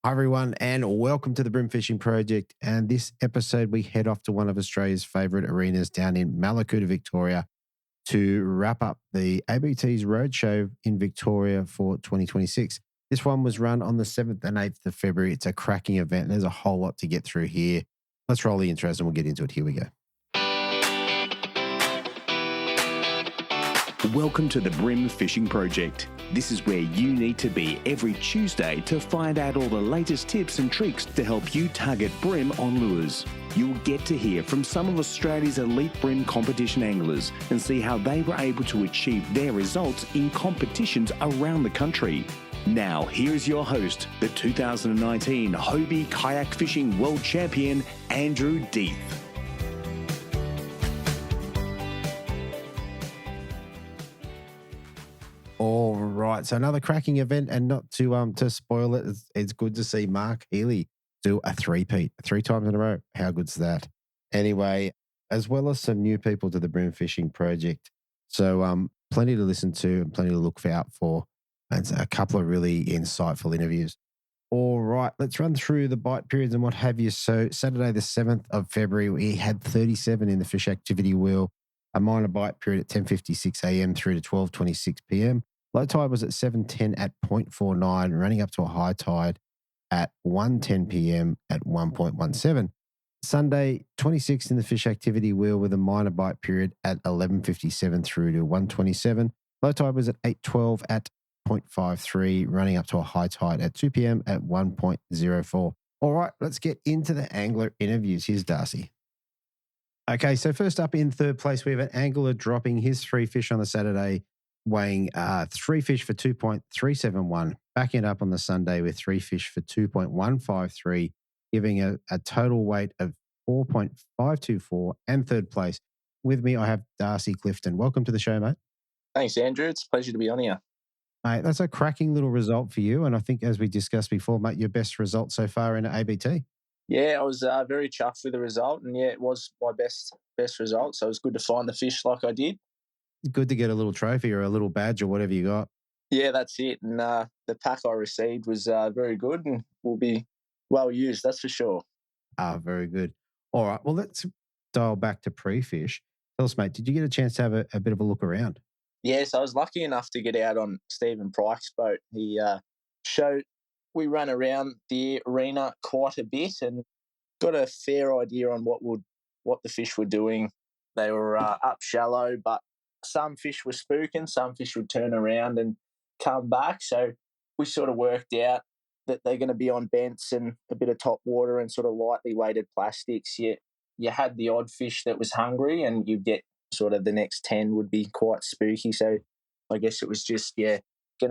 Hi, everyone, and welcome to the Bream Fishing Project. And this episode, we head off to one of Australia's favourite arenas down in Mallacoota, Victoria, to wrap up the ABT's Roadshow in Victoria for 2026. This one was run on the 7th and 8th of February. It's a cracking event. There's a whole lot to get through here. Let's roll the intros and we'll get into it. Here we go. Welcome to the Bream Fishing Project. This is where you need to be every Tuesday to find out all the latest tips and tricks to help you target bream on lures. You'll get to hear from some of Australia's elite bream competition anglers and see how they were able to achieve their results in competitions around the country. Now, here is your host, the 2019 Hobie Kayak Fishing World Champion, Andrew Deeth. All right. So another cracking event, and not to spoil it, it's good to see Mark Healy do a three-peat 3 times in a row. How good's that? Anyway, as well as some new people to the Bream Fishing Project. So plenty to listen to and plenty to look out for. And a couple of really insightful interviews. All right, let's run through the bite periods and what have you. So Saturday the 7th of February, we had 37 in the fish activity wheel, a minor bite period at 10:56 a.m. through to 12:26 p.m. Low tide was at 7:10 at 0.49, running up to a high tide at 1:10 p.m. at 1.17. Sunday, 26th in the fish activity wheel with a minor bite period at 11:57 through to 1:27. Low tide was at 8:12 at 0.53, running up to a high tide at 2 p.m. at 1.04. All right, let's get into the angler interviews. Here's Darcy. Okay, so first up in third place, we have an angler dropping his 3 fish on the Saturday, weighing 3 fish for 2.371, backing it up on the Sunday with 3 fish for 2.153, giving a total weight of 4.524, and third place. With me, I have Darcy Clifton. Welcome to the show, mate. Thanks, Andrew. It's a pleasure to be on here. Mate, that's a cracking little result for you. And I think, as we discussed before, mate, your best result so far in ABT. Yeah, I was very chuffed with the result, and yeah, it was my best result. So it was good to find the fish like I did. Good to get a little trophy or a little badge or whatever you got. Yeah, that's it. And the pack I received was very good and will be well used, that's for sure. Very good. All right, well, let's dial back to pre-fish. Tell us, mate, did you get a chance to have a bit of a look around? Yes, I was lucky enough to get out on Stephen Pryke's boat. He we ran around the arena quite a bit and got a fair idea on what the fish were doing. They were up shallow, but some fish were spooking, some fish would turn around and come back. So we sort of worked out that they're going to be on bents and a bit of top water and sort of lightly weighted plastics. You had the odd fish that was hungry, and you'd get sort of the next 10 would be quite spooky. So I guess it was just, going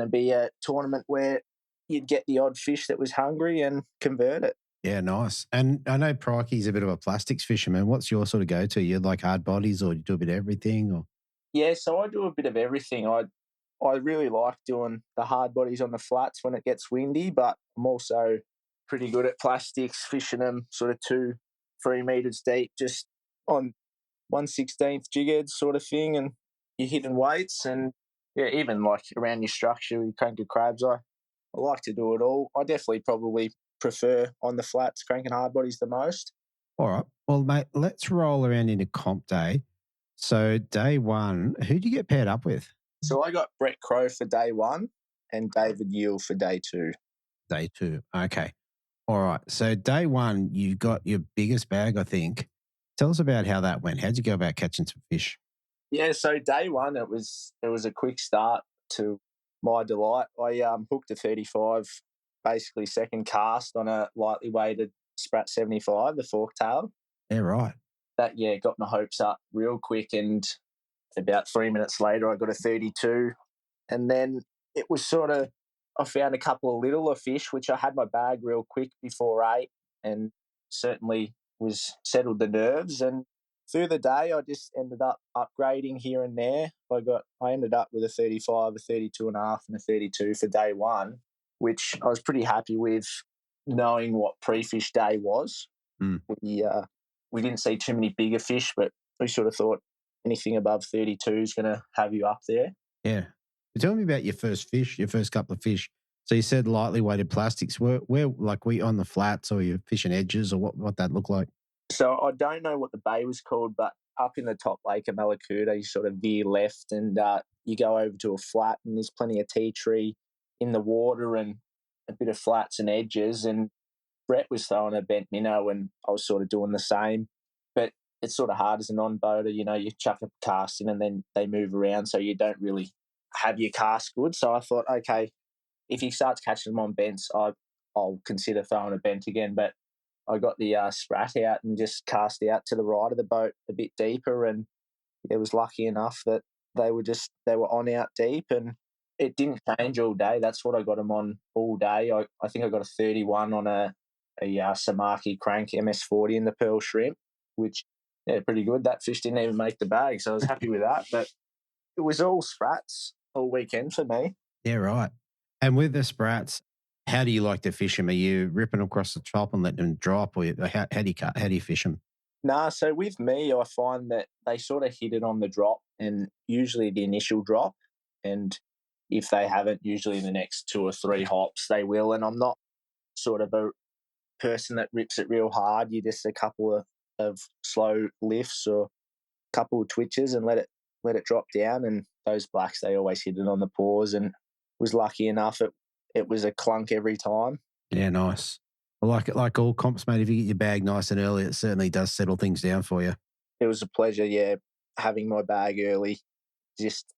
to be a tournament where you'd get the odd fish that was hungry and convert it. Yeah, nice. And I know Prikey's a bit of a plastics fisherman. What's your sort of go-to? You like hard bodies, or you do a bit of everything? Or Yeah, so I do a bit of everything. I really like doing the hard bodies on the flats when it gets windy, but I'm also pretty good at plastics, fishing them sort of 2-3 meters deep, just on 1/16 jig heads sort of thing, and you're hitting weights, and even like around your structure with cranking crabs. I like to do it all. I definitely probably prefer on the flats cranking hard bodies the most. all right, well, mate, let's roll around into comp day. So day one, who'd you get paired up with? So I got Brett Crow for day 1 and David Yule for day 2. Day 2. Okay. All right. So day 1, you got your biggest bag, I think. Tell us about how that went. How'd you go about catching some fish? Yeah, so day 1, it was a quick start to my delight. I hooked a 35, basically second cast on a lightly weighted Sprat 75, the fork tail. Yeah, right. That, got my hopes up real quick, and about 3 minutes later I got a 32. And then it was sort of, I found a couple of littler fish, which I had my bag real quick before 8, and certainly was settled the nerves. And through the day, I just ended up upgrading here and there. I ended up with a 35, a 32 and a half, and a 32 for day 1, which I was pretty happy with, knowing what pre-fish day was. We didn't see too many bigger fish, but we sort of thought anything above 32 is going to have you up there. Yeah. Tell me about your first fish, your first couple of fish. So you said lightly weighted plastics. Where like we on the flats or you're fishing edges or what that look like? So I don't know what the bay was called, but up in the top lake of Mallacoota, you sort of veer left and you go over to a flat, and there's plenty of tea tree in the water and a bit of flats and edges. And Brett was throwing a bent minnow, and I was sort of doing the same. But it's sort of hard as a non-boater, you chuck a cast in and then they move around, so you don't really have your cast good. So I thought, okay, if he starts catching them on bents, I'll consider throwing a bent again. But I got the sprat out and just cast out to the right of the boat a bit deeper, and it was lucky enough that they were on out deep, and it didn't change all day. That's what I got them on all day. I think I got a 31 on a Samaki crank MS40 in the pearl shrimp, which yeah, pretty good. That fish didn't even make the bag, so I was happy with that. But it was all sprats all weekend for me. Yeah, right. And with the sprats, how do you like to fish them? Are you ripping across the top and letting them drop, or how do you cut? How do you fish them? Nah, so with me, I find that they sort of hit it on the drop, and usually the initial drop. And if they haven't, usually in the next 2 or 3 hops, they will. And I'm not sort of a person that rips it real hard. You just a couple of slow lifts or a couple of twitches and let it drop down. And those blacks, they always hit it on the paws, and was lucky enough it was a clunk every time. Yeah, nice. I like it. Like all comps, mate. If you get your bag nice and early, it certainly does settle things down for you. It was a pleasure, yeah, having my bag early. Just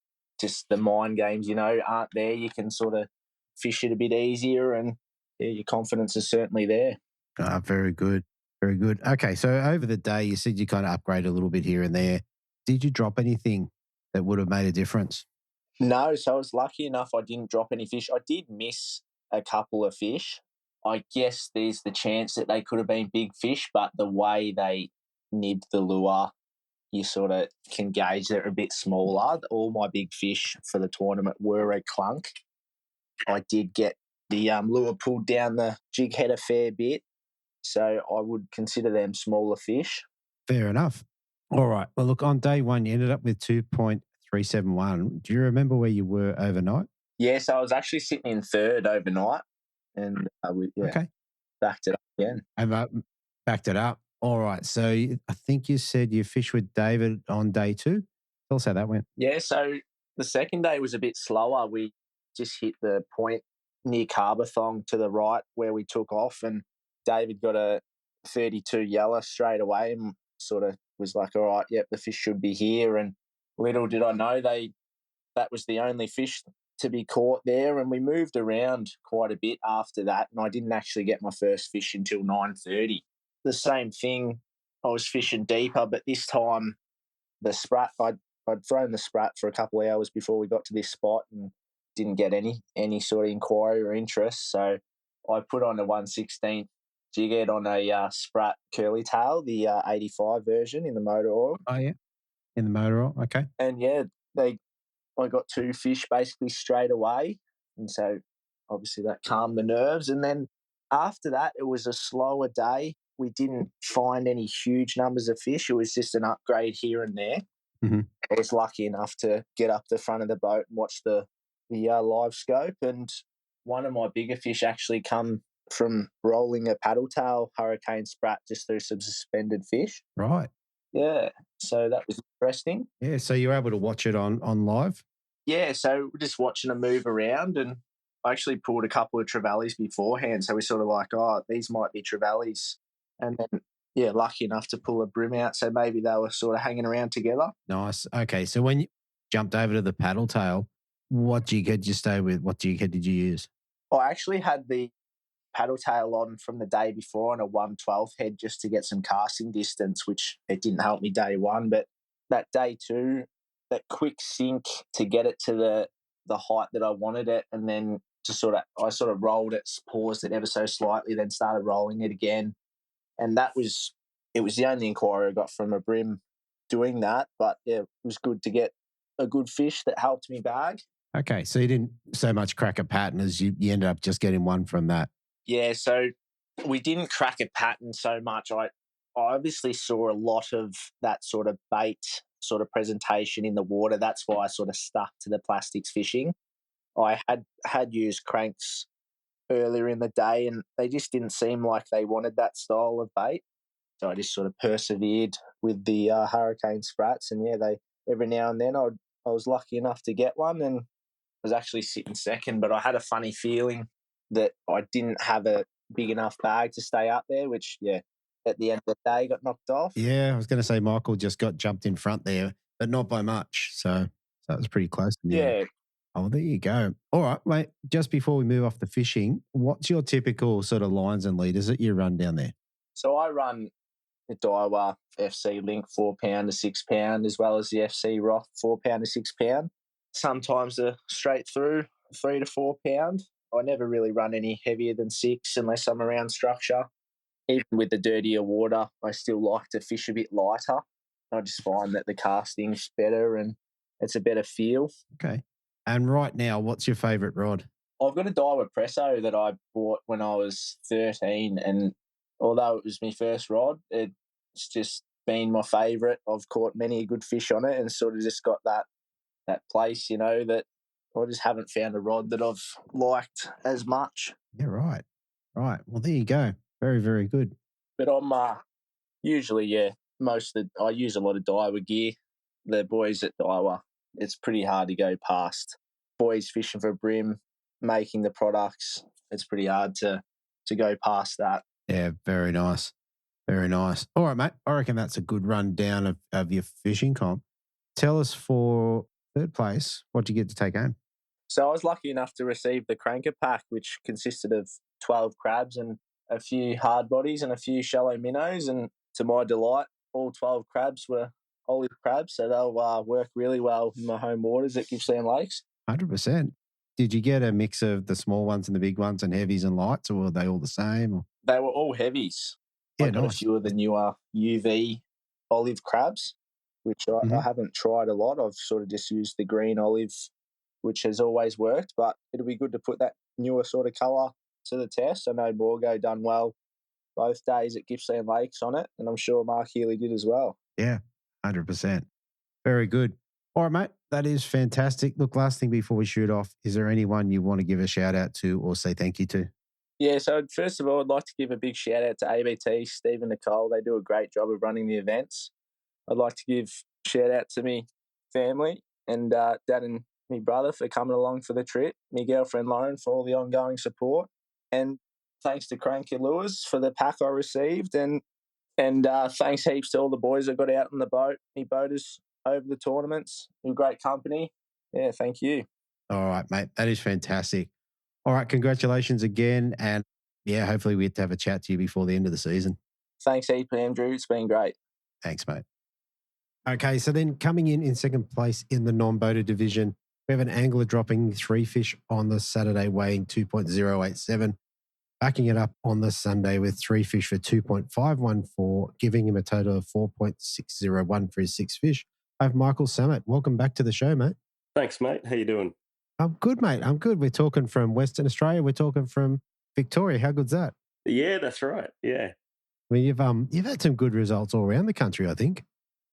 the mind games, aren't there. You can sort of fish it a bit easier, and yeah, your confidence is certainly there. Ah, very good. Very good. Okay, so over the day, you said you kind of upgrade a little bit here and there. Did you drop anything that would have made a difference? No, so I was lucky enough I didn't drop any fish. I did miss a couple of fish. I guess there's the chance that they could have been big fish, but the way they nibbed the lure, you sort of can gauge they're a bit smaller. All my big fish for the tournament were a clunk. I did get the lure pulled down the jig head a fair bit, so I would consider them smaller fish. Fair enough. All right. Well, look, on day one, you ended up with 2.371. Do you remember where you were overnight? Yes, I was actually sitting in third overnight, and Okay. backed it up again. I've backed it up. All right. So I think you said you fished with David on day two. Tell us how that went. Yeah, so the second day was a bit slower. We just hit the point near Carbathong to the right where we took off, and David got a 32 yellow straight away and sort of was like, all right, yep, the fish should be here. And little did I know that was the only fish to be caught there, and we moved around quite a bit after that, and I didn't actually get my first fish until 9:30. The same thing, I was fishing deeper, but this time the sprat, I'd thrown the sprat for a couple of hours before we got to this spot and didn't get any sort of inquiry or interest. So I put on a 1/16 jig head on a sprat curly tail, the 85 version in the motor oil. Oh, yeah. In the motor oil. Okay. And yeah, I got 2 fish basically straight away. And so obviously that calmed the nerves. And then after that, it was a slower day. We didn't find any huge numbers of fish. It was just an upgrade here and there. Mm-hmm. I was lucky enough to get up the front of the boat and watch the live scope. And one of my bigger fish actually come from rolling a paddle tail hurricane sprat just through some suspended fish. Right. Yeah. So that was interesting. Yeah. So you were able to watch it on live? Yeah, so we're just watching them move around, and I actually pulled a couple of trevallies beforehand, so we're sort of like, oh, these might be trevallies. And then, yeah, lucky enough to pull a brim out, so maybe they were sort of hanging around together. Nice. Okay. So when you jumped over to the paddle tail, what jig head did you stay with? What jig head did you use? I actually had the paddle tail on from the day before on a 1/12 head just to get some casting distance, which it didn't help me day one, but that day two, that quick sink to get it to the height that I wanted it, and then I sort of rolled it, paused it ever so slightly, then started rolling it again, and it was the only inquiry I got from a brim doing that. But yeah, it was good to get a good fish that helped me bag. Okay. So you didn't so much crack a pattern as you ended up just getting one from that. Yeah, so we didn't crack a pattern so much. I obviously saw a lot of that sort of bait sort of presentation in the water. That's why I sort of stuck to the plastics fishing. I had used cranks earlier in the day, and they just didn't seem like they wanted that style of bait. So I just sort of persevered with the hurricane sprats, and yeah, they every now and then I was lucky enough to get one, and I was actually sitting second, but I had a funny feeling that I didn't have a big enough bag to stay up there, which yeah, at the end of the day got knocked off. Yeah, I was going to say Michael just got jumped in front there, but not by much. So it was pretty close in the end. Yeah, Oh, there you go. All right, mate. Just before we move off the fishing, what's your typical sort of lines and leaders that you run down there? so I run the Daiwa FC Link 4 pound to 6 pound, as well as the FC Roth 4 pound to 6 pound. Sometimes the straight through 3 to 4 pound. I never really run any heavier than 6 unless I'm around structure. Even with the dirtier water, I still like to fish a bit lighter. I just find that the casting's better and it's a better feel. Okay. And right now, what's your favourite rod? I've got a Daiwa Presso that I bought when I was 13, and although it was my first rod, it's just been my favourite. I've caught many a good fish on it and sort of just got that place, that I just haven't found a rod that I've liked as much. Yeah, right. Right. Well, there you go. Very, very good. But I'm usually, yeah, I use a lot of Daiwa gear. The boys at Daiwa, it's pretty hard to go past. Boys fishing for Bream, making the products, it's pretty hard to go past that. Yeah, very nice. Very nice. All right, mate. I reckon that's a good rundown of your fishing comp. Tell us for third place, what do you get to take home? So I was lucky enough to receive the Cranker Pack, which consisted of 12 crabs and a few hard bodies and a few shallow minnows. And to my delight, all 12 crabs were olive crabs, so they'll work really well in my home waters at Gippsland Lakes. 100%. Did you get a mix of the small ones and the big ones and heavies and lights, or were they all the same? Or? They were all heavies. Yeah, I got nice. a few of the newer UV olive crabs, which I haven't tried a lot. I've sort of just used the green olive, which has always worked, but it'll be good to put that newer sort of colour to the test. I know Morgo done well both days at Gippsland Lakes on it, and I'm sure Mark Healy did as well. Yeah, 100%. Very good. All right, mate. That is fantastic. Look, last thing before we shoot off, is there anyone you want to give a shout out to or say thank you to? Yeah, so first of all, I'd like to give a big shout out to ABT, Steve and Nicole. They do a great job of running the events. I'd like to give a shout out to me family and Dad and me brother for coming along for the trip, me girlfriend Lauren for all the ongoing support, and thanks to Cranky Lewis for the pack I received, and thanks heaps to all the boys that got out on the boat, me boaters over the tournaments. You're great company. Yeah, thank you. All right, mate. That is fantastic. All right, congratulations again. And yeah, hopefully we get to have a chat to you before the end of the season. Thanks, heap, Andrew. It's been great. Thanks, mate. Okay, so then coming in second place in the non-boater division, we have an angler dropping 3 fish on the Saturday weighing 2.087, backing it up on the Sunday with 3 fish for 2.514, giving him a total of 4.601 for his 6 fish. I have Michael Samet. Welcome back to the show, mate. Thanks, mate. How you doing? I'm good, mate. I'm good. We're talking from Western Australia. We're talking from Victoria. How good's that? Yeah, that's right. Yeah. I mean, you've had some good results all around the country, I think.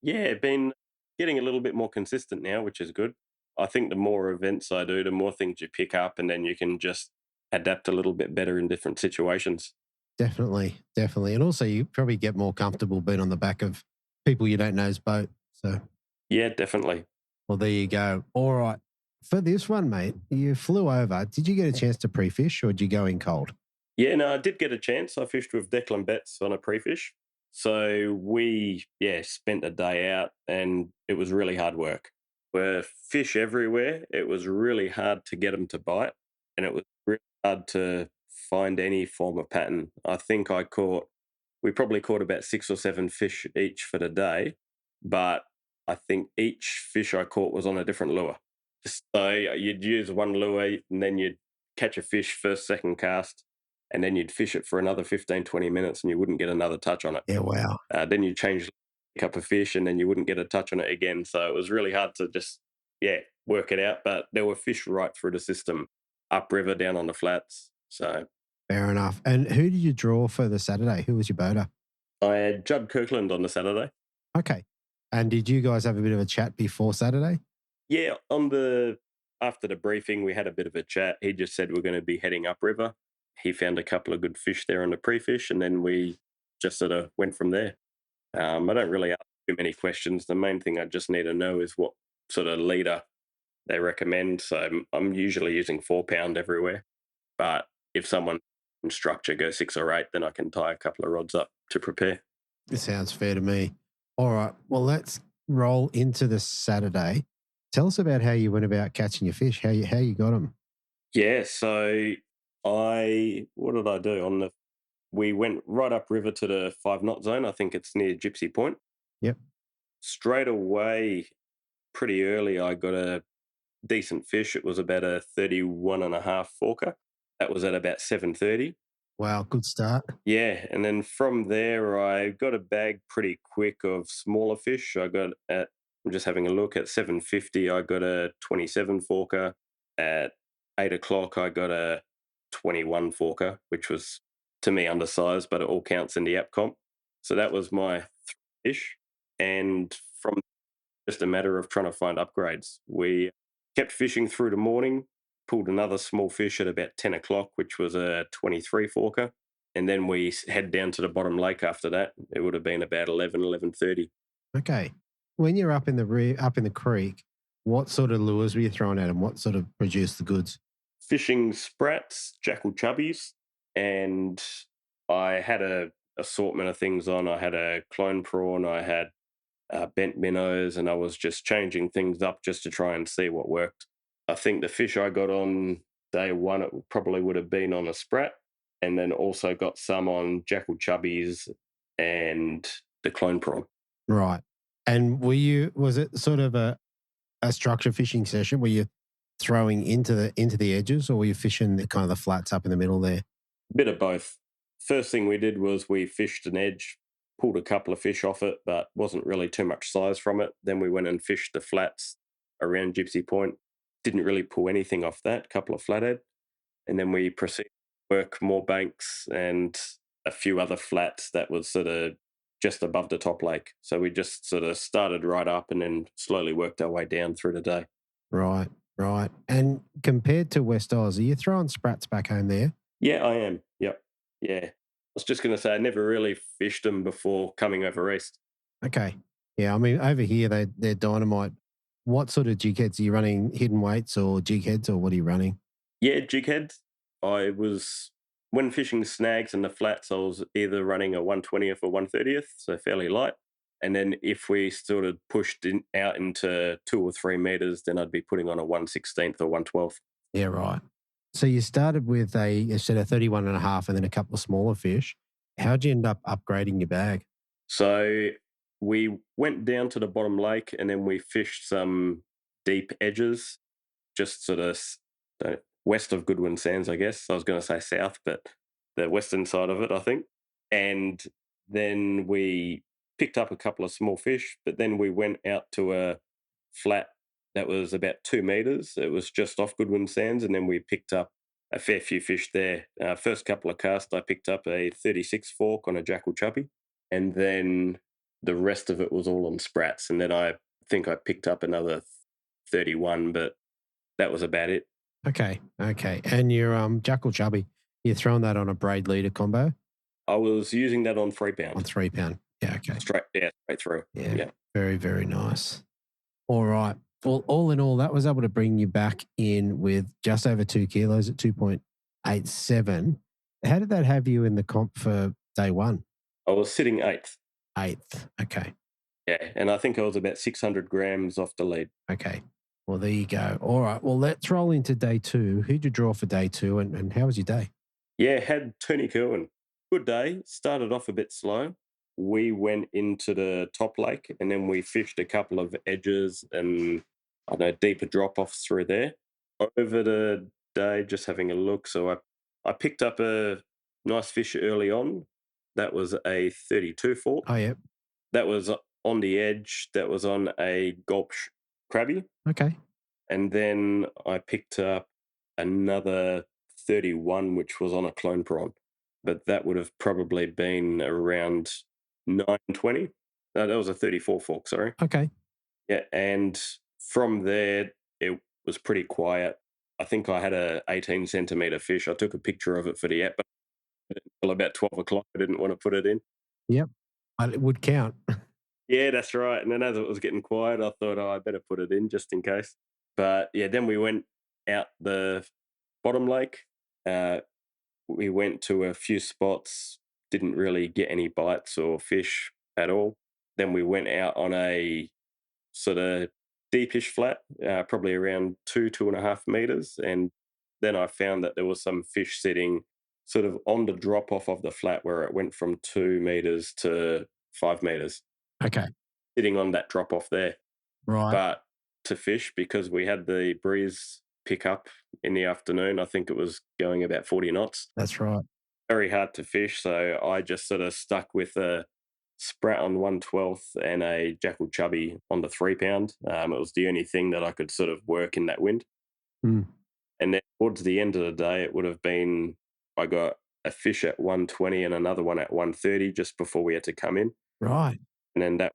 Yeah, been getting a little bit more consistent now, which is good. I think the more events I do, the more things you pick up, and then you can just adapt a little bit better in different situations. Definitely. And also you probably get more comfortable being on the back of people you don't know's boat. So Yeah, definitely. well, there you go. All right. For this one, mate, you flew over. Did you get a chance to pre-fish or did you go in cold? Yeah, no, I did get a chance. I fished with Declan Betts on a pre-fish. So we, spent a day out and it was really hard work. Were fish everywhere. It was really hard to get them to bite and it was really hard to find any form of pattern. I think we probably caught about 6 or 7 fish each for the day, but I think each fish I caught was on a different lure. So you'd use one lure and then you'd catch a fish first, second cast, and then you'd fish it for another 15, 20 minutes and you wouldn't get another touch on it. Yeah, wow. Then you'd change, pick up a fish and then you wouldn't get a touch on it again. So it was really hard to just, work it out. But there were fish right through the system, upriver, down on the flats. So Fair enough. And who did you draw for the Saturday? Who was your boater? I had Judd Kirkland on the Saturday. Okay. And did you guys have a bit of a chat before Saturday? Yeah, after the briefing, we had a bit of a chat. He just said we're going to be heading upriver. he found a couple of good fish there on the pre-fish, and then we just sort of went from there. I don't really ask too many questions. The main thing I just need to know is what sort of leader they recommend. So I'm usually using 4 pound everywhere. But if someone in structure goes 6 or 8, then I can tie a couple of rods up to prepare. It sounds fair to me. All right. Well, let's roll into the Saturday. Tell us about how you went about catching your fish. How you got them. Yeah, so what did I do? We went right up river to the 5 knot zone. I think it's near Gypsy Point. Yep. Straight away, pretty early, I got a decent fish. It was about a 31 and a half forker. That was at about 7:30. Wow. Good start. Yeah, and then from there, I got a bag pretty quick of smaller fish. I'm just having a look at 7:50. I got a 27 forker. At 8 o'clock, I got a 21 forker, which was to me undersized, but it all counts in the app comp. So that was my fish, and from just a matter of trying to find upgrades, we kept fishing through the morning. Pulled another small fish at about 10 o'clock, which was a 23 forker. And then we head down to the bottom lake after that. It would have been about 11:30. Okay. When you're up in the creek, what sort of lures were you throwing at them? What sort of produced the goods? Fishing sprats, jackal chubbies, and I had a assortment of things on. I had a clone prawn, I had bent minnows, and I was just changing things up just to try and see what worked. I think the fish I got on day one, it probably would have been on a sprat, and then also got some on jackal chubbies and the clone prawn. Right. And was it sort of a structure fishing session? Were you throwing into the edges, or were you fishing the kind of the flats up in the middle there? Bit of both. First thing we did was we fished an edge, pulled a couple of fish off it, but wasn't really too much size from it. Then we went and fished the flats around Gypsy Point. Didn't really pull anything off that, couple of flathead. And then we proceeded to work more banks and a few other flats that was sort of just above the top lake. So we just sort of started right up and then slowly worked our way down through the day. Right, right. And compared to West Oz, are you throwing sprats back home there? Yeah, I am. Yep. Yeah. I was just going to say, I never really fished them before coming over east. Okay. Yeah, I mean, over here, they're dynamite. What sort of jig heads are you running? Hidden weights or jig heads, or what are you running? Yeah, jig heads. When fishing snags and the flats, I was either running a 120th or 130th, so fairly light. And then if we sort of pushed out into 2 or 3 meters, then I'd be putting on a 1/16th or 1/12th. Yeah, right. So you started with you said a 31 and a half and then a couple of smaller fish. How'd you end up upgrading your bag? So we went down to the bottom lake and then we fished some deep edges, just sort of west of Goodwin Sands, I guess. I was going to say south, but the western side of it, I think. And then we picked up a couple of small fish, but then we went out to a flat that was about 2 meters. It was just off Goodwin Sands, and then we picked up a fair few fish there. First couple of casts, I picked up a 36 fork on a jackal chubby, and then the rest of it was all on sprats. And then I think I picked up another 31, but that was about it. Okay. And your jackal chubby, you're throwing that on a braid leader combo? I was using that on 3 pound. On 3 pound. Yeah, okay. Straight through. Yeah. Very, very nice. All right. Well, all in all, that was able to bring you back in with just over 2 kilos at 2.87. How did that have you in the comp for day one? I was sitting 8th. 8th. Okay. Yeah. And I think I was about 600 grams off the lead. Okay. Well, there you go. All right. Well, let's roll into day two. Who'd you draw for day two and how was your day? Yeah, had Tony Kerwin. Good day. Started off a bit slow. We went into the top lake and then we fished a couple of edges and deeper drop-offs through there. Over the day, just having a look. So I picked up a nice fish early on. That was a 32 fork. Oh, yeah. That was on the edge. That was on a gulp crabby. Okay. And then I picked up another 31, which was on a clone prawn. But that would have probably been around 9:20. No, that was a 34 fork, sorry. Okay. Yeah, and from there, it was pretty quiet. I think I had a 18 centimetre fish. I took a picture of it for the app, but until about 12 o'clock, I didn't want to put it in. Yep. But it would count. Yeah, that's right. And then as it was getting quiet, I thought, I better put it in just in case. But yeah, then we went out the bottom lake. We went to a few spots, didn't really get any bites or fish at all. Then we went out on a sort of deepish flat, probably around 2.5 meters. And then I found that there was some fish sitting sort of on the drop off of the flat where it went from 2 meters to 5 meters, Okay. sitting on that drop off there. Right. But to fish, because we had the breeze pick up in the afternoon, I think it was going about 40 knots. That's right. Very hard to fish. So I just sort of stuck with a sprat on 1/12 and a jackal chubby on the 3-pound. It was the only thing that I could sort of work in that wind. Mm. And then towards the end of the day, it would have been, I got a fish at 120 and another one at 130 just before we had to come in. Right. And then that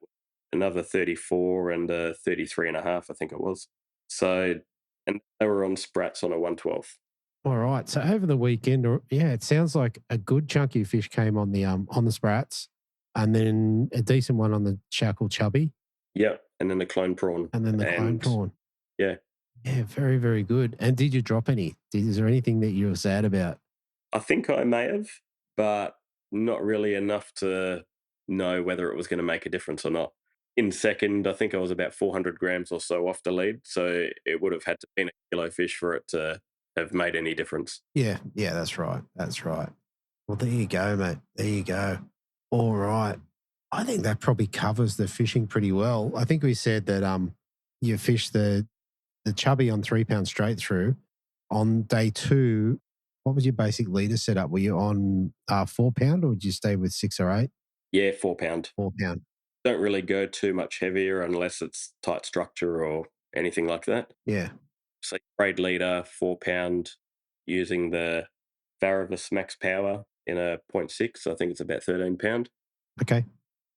another 34 and a 33.5, I think it was. So, and they were on sprats on a 112. All right. So over the weekend, it sounds like a good chunky fish came on the sprats, and then a decent one on the jackal chubby, Yeah, and then the clone prawn. and then the clone prawn. Yeah. Yeah, very, very good. And did you drop any? Is there anything that you were sad about? I think I may have, but not really enough to know whether it was going to make a difference or not. In second, I think I was about 400 grams or so off the lead, so it would have had to be a kilo fish for it to have made any difference. Yeah, that's right. That's right. Well, there you go, mate. There you go. All right. I think that probably covers the fishing pretty well. I think we said that you fished the chubby on 3 pounds straight through. On day 2, what was your basic leader setup? Were you on 4 pound, or did you stay with 6 or 8? Yeah, 4 pound. 4 pound. Don't really go too much heavier unless it's tight structure or anything like that. Yeah. So braid leader, 4 pound, using the Varavus Max Power in a 0.6. I think it's about 13 pound. Okay.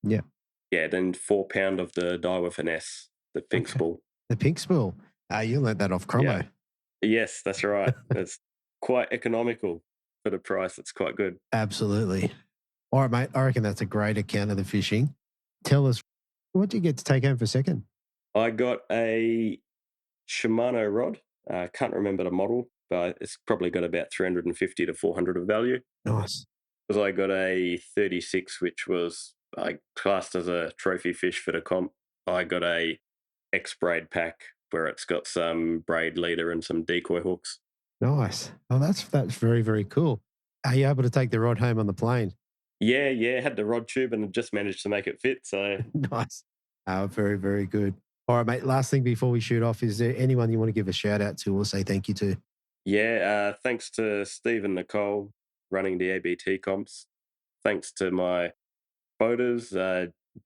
Yeah. Yeah, then 4 pound of the Daiwa Finesse, the pink spool. The pink spool. You learnt that off Cromo. Yeah. Yes, that's right. It's quite economical for the price. It's quite good. Absolutely. All right, mate. I reckon that's a great account of the fishing. Tell us, what did you get to take home for second? I got a Shimano rod. Can't remember the model, but it's probably got about 350 to 400 of value. Nice. Because I got a 36, which was classed as a trophy fish for the comp. I got a X-braid pack where it's got some braid leader and some decoy hooks. Nice. Oh, that's very, very cool. Are you able to take the rod home on the plane? Yeah. Had the rod tube and just managed to make it fit. So Nice. Very, very good. All right, mate. Last thing before we shoot off, is there anyone you want to give a shout out to or say thank you to? yeah, thanks to Steve and Nicole running the ABT comps. Thanks to my boaters,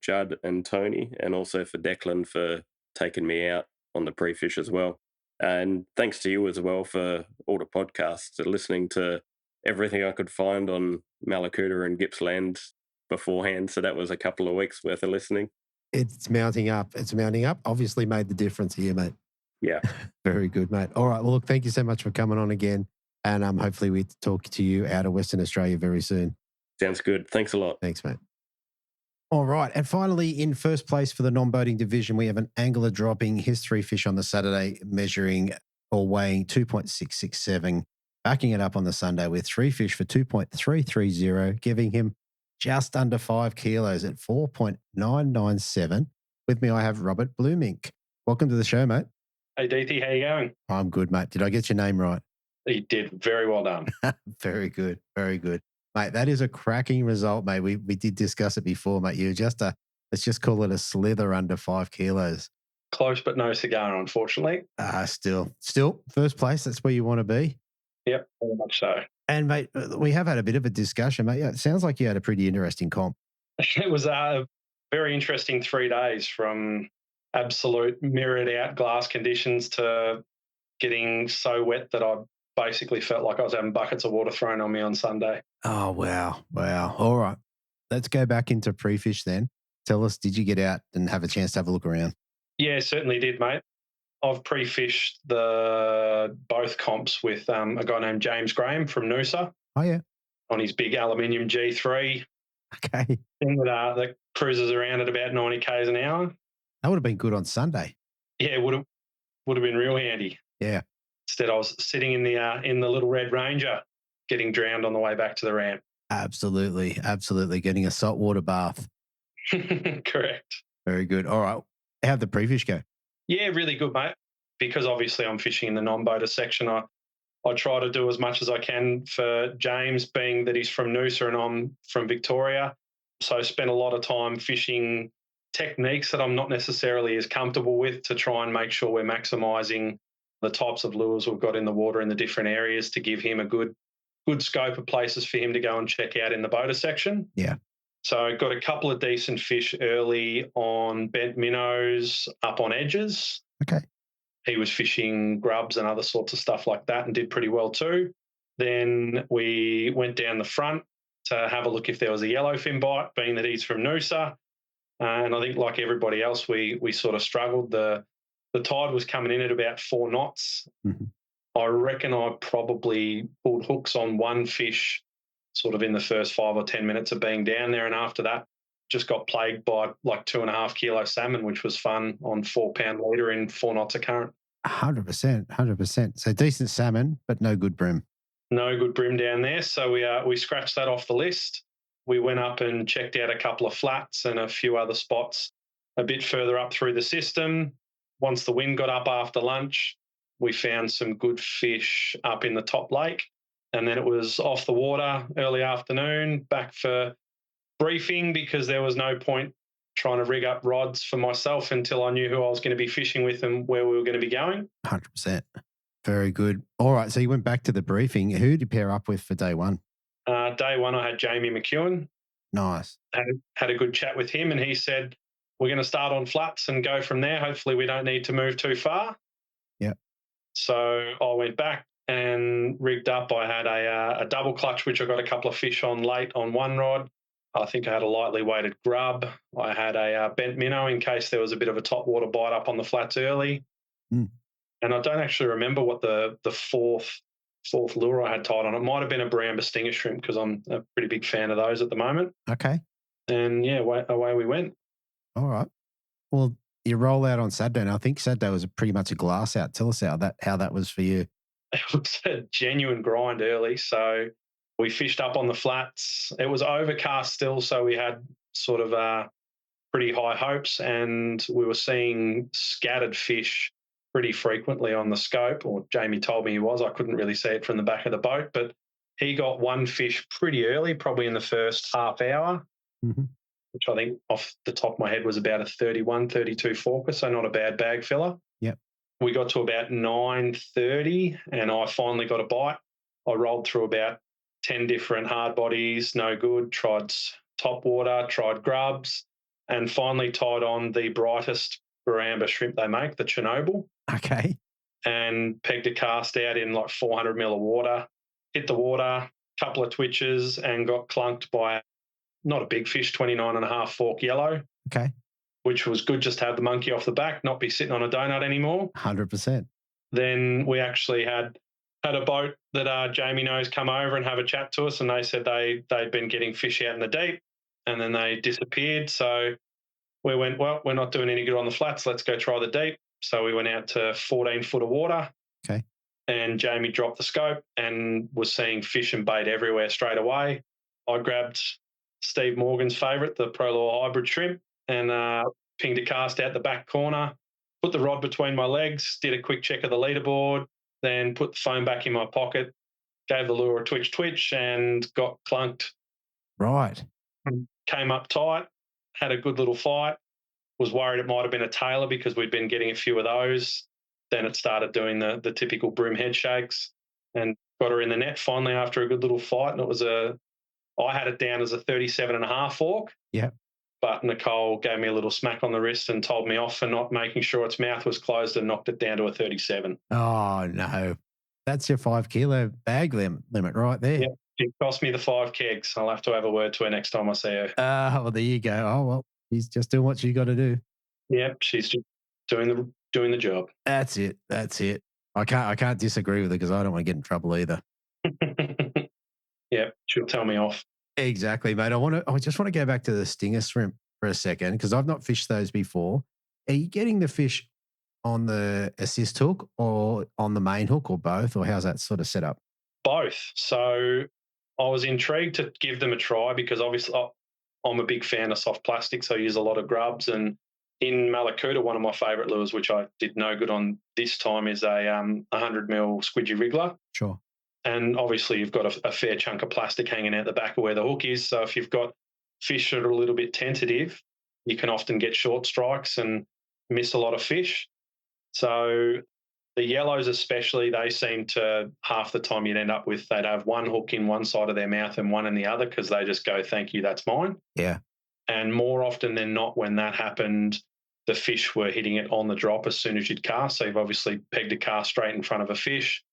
Judd and Tony, and also for Declan for taking me out on the pre-fish as well. And thanks to you as well for all the podcasts, listening to everything I could find on Mallacoota and Gippsland beforehand. So that was a couple of weeks worth of listening. It's mounting up. It's mounting up. Obviously made the difference here, mate. Yeah. Very good, mate. All right. Well, look, thank you so much for coming on again. And hopefully we talk to you out of Western Australia very soon. Sounds good. Thanks a lot. Thanks, mate. All right. And finally, in first place for the non-boating division, we have an angler dropping his 3 fish on the Saturday, measuring or weighing 2.667, backing it up on the Sunday with 3 fish for 2.330, giving him just under 5 kilos at 4.997. With me, I have Robert Bleumink. Welcome to the show, mate. Hey, DT, how you going? I'm good, mate. Did I get your name right? You did. Very well done. Very good. Very good. Mate, that is a cracking result, mate. We did discuss it before, mate. You're just let's just call it a slither under 5 kilos. Close, but no cigar, unfortunately. Still, first place. That's where you want to be. Yep, very much so. And, mate, we have had a bit of a discussion, mate. Yeah, it sounds like you had a pretty interesting comp. It was a very interesting 3 days, from absolute mirrored out glass conditions to getting so wet that I basically felt like I was having buckets of water thrown on me on Sunday. Oh, wow. All right. Let's go back into pre-fish then. Tell us, did you get out and have a chance to have a look around? Yeah, certainly did, mate. I've pre-fished both comps with a guy named James Graham from Noosa Oh, yeah. on his big aluminium G3 Okay. thing that cruises around at about 90 k's an hour. That would have been good on Sunday. Yeah, would have been real handy. Yeah. Instead, I was sitting in the little Red Ranger, getting drowned on the way back to the ramp. Absolutely. Absolutely. Getting a saltwater bath. Correct. Very good. All right. How'd the pre-fish go? Yeah, really good, mate. Because obviously I'm fishing in the non-boater section. I try to do as much as I can for James, being that he's from Noosa and I'm from Victoria. So I spend a lot of time fishing techniques that I'm not necessarily as comfortable with to try and make sure we're maximising the types of lures we've got in the water in the different areas to give him a good scope of places for him to go and check out in the boater section. Yeah. So I got a couple of decent fish early on bent minnows up on edges. Okay. He was fishing grubs and other sorts of stuff like that and did pretty well too. Then we went down the front to have a look if there was a yellowfin bite, being that he's from Noosa. And I think, like everybody else, we sort of struggled. The tide was coming in at about 4 knots. Mm-hmm. I reckon I probably pulled hooks on one fish sort of in the first 5 or 10 minutes of being down there. And after that, just got plagued by like 2.5 kilo salmon, which was fun on 4 pound leader in 4 knots of current. 100%. 100%. So decent salmon, but no good bream. No good bream down there. So we scratched that off the list. We went up and checked out a couple of flats and a few other spots a bit further up through the system. Once the wind got up after lunch, we found some good fish up in the top lake. And then it was off the water early afternoon, back for briefing, because there was no point trying to rig up rods for myself until I knew who I was going to be fishing with and where we were going to be going. 100%. Very good. All right. So you went back to the briefing. Who did you pair up with for day one? Day one, I had Jamie McEwen. Nice. Had a good chat with him, and he said, we're going to start on flats and go from there. Hopefully we don't need to move too far. Yeah. So I went back and rigged up. I had a double clutch, which I got a couple of fish on late on one rod. I think I had a lightly weighted grub. I had a bent minnow in case there was a bit of a topwater bite up on the flats early. Mm. And I don't actually remember what the fourth lure I had tied on. It might have been a brown stinger shrimp, because I'm a pretty big fan of those at the moment. Okay. And yeah, away we went. All right. Well, you roll out on Saturday, and I think Saturday was pretty much a glass out. Tell us how that was for you. It was a genuine grind early. So we fished up on the flats. It was overcast still, so we had sort of pretty high hopes, and we were seeing scattered fish pretty frequently on the scope, or Jamie told me he was. I couldn't really see it from the back of the boat, but he got one fish pretty early, probably in the first half hour, which I think off the top of my head was about a 31, 32 forker, so not a bad bag filler. Yep. We got to about 9:30 and I finally got a bite. I rolled through about 10 different hard bodies, no good, tried topwater, tried grubs, and finally tied on the brightest baramba shrimp they make, the Chernobyl. Okay. And pegged a cast out in like 400 mil of water, hit the water, couple of twitches, and got clunked by not a big fish, 29.5 fork yellow. Okay. Which was good, just to have the monkey off the back, not be sitting on a donut anymore. 100%. Then we actually had a boat that Jamie knows come over and have a chat to us, and they said they'd been getting fish out in the deep, and then they disappeared. So we went, well, we're not doing any good on the flats. Let's go try the deep. So we went out to 14 foot of water. Okay. And Jamie dropped the scope and was seeing fish and bait everywhere straight away. I grabbed Steve Morgan's favourite, the Pro Lure hybrid shrimp, and pinged a cast out the back corner, put the rod between my legs, did a quick check of the leaderboard, then put the phone back in my pocket, gave the lure a twitch, and got clunked. Right. Came up tight, had a good little fight, was worried it might have been a tailer because we'd been getting a few of those. Then it started doing the typical broom head shakes, and got her in the net finally after a good little fight. And it was I had it down as a 37.5 fork. Yeah. But Nicole gave me a little smack on the wrist and told me off for not making sure its mouth was closed, and knocked it down to a 37. Oh, no. That's your 5 kilo bag limit right there. Yep. It cost me the 5 kegs. I'll have to have a word to her next time I see her. Well, there you go. Oh, well, she's just doing what she got to do. Yep, she's just doing doing the job. That's it. That's it. I can't disagree with it because I don't want to get in trouble either. Yeah, she'll tell me off. Exactly, mate. I just want to go back to the stinger shrimp for a second because I've not fished those before. Are you getting the fish on the assist hook or on the main hook or both, or how's that sort of set up? Both. So I was intrigued to give them a try because obviously I'm a big fan of soft plastics. I use a lot of grubs. And in Mallacoota, one of my favourite lures, which I did no good on this time, is a 100 mil squidgy wriggler. Sure. And obviously, you've got a fair chunk of plastic hanging out the back of where the hook is. So if you've got fish that are a little bit tentative, you can often get short strikes and miss a lot of fish. So the yellows especially, they seem to, half the time you'd end up with, they'd have one hook in one side of their mouth and one in the other because they just go, thank you, that's mine. Yeah. And more often than not, when that happened, the fish were hitting it on the drop as soon as you'd cast. So you've obviously pegged a cast straight in front of a fish.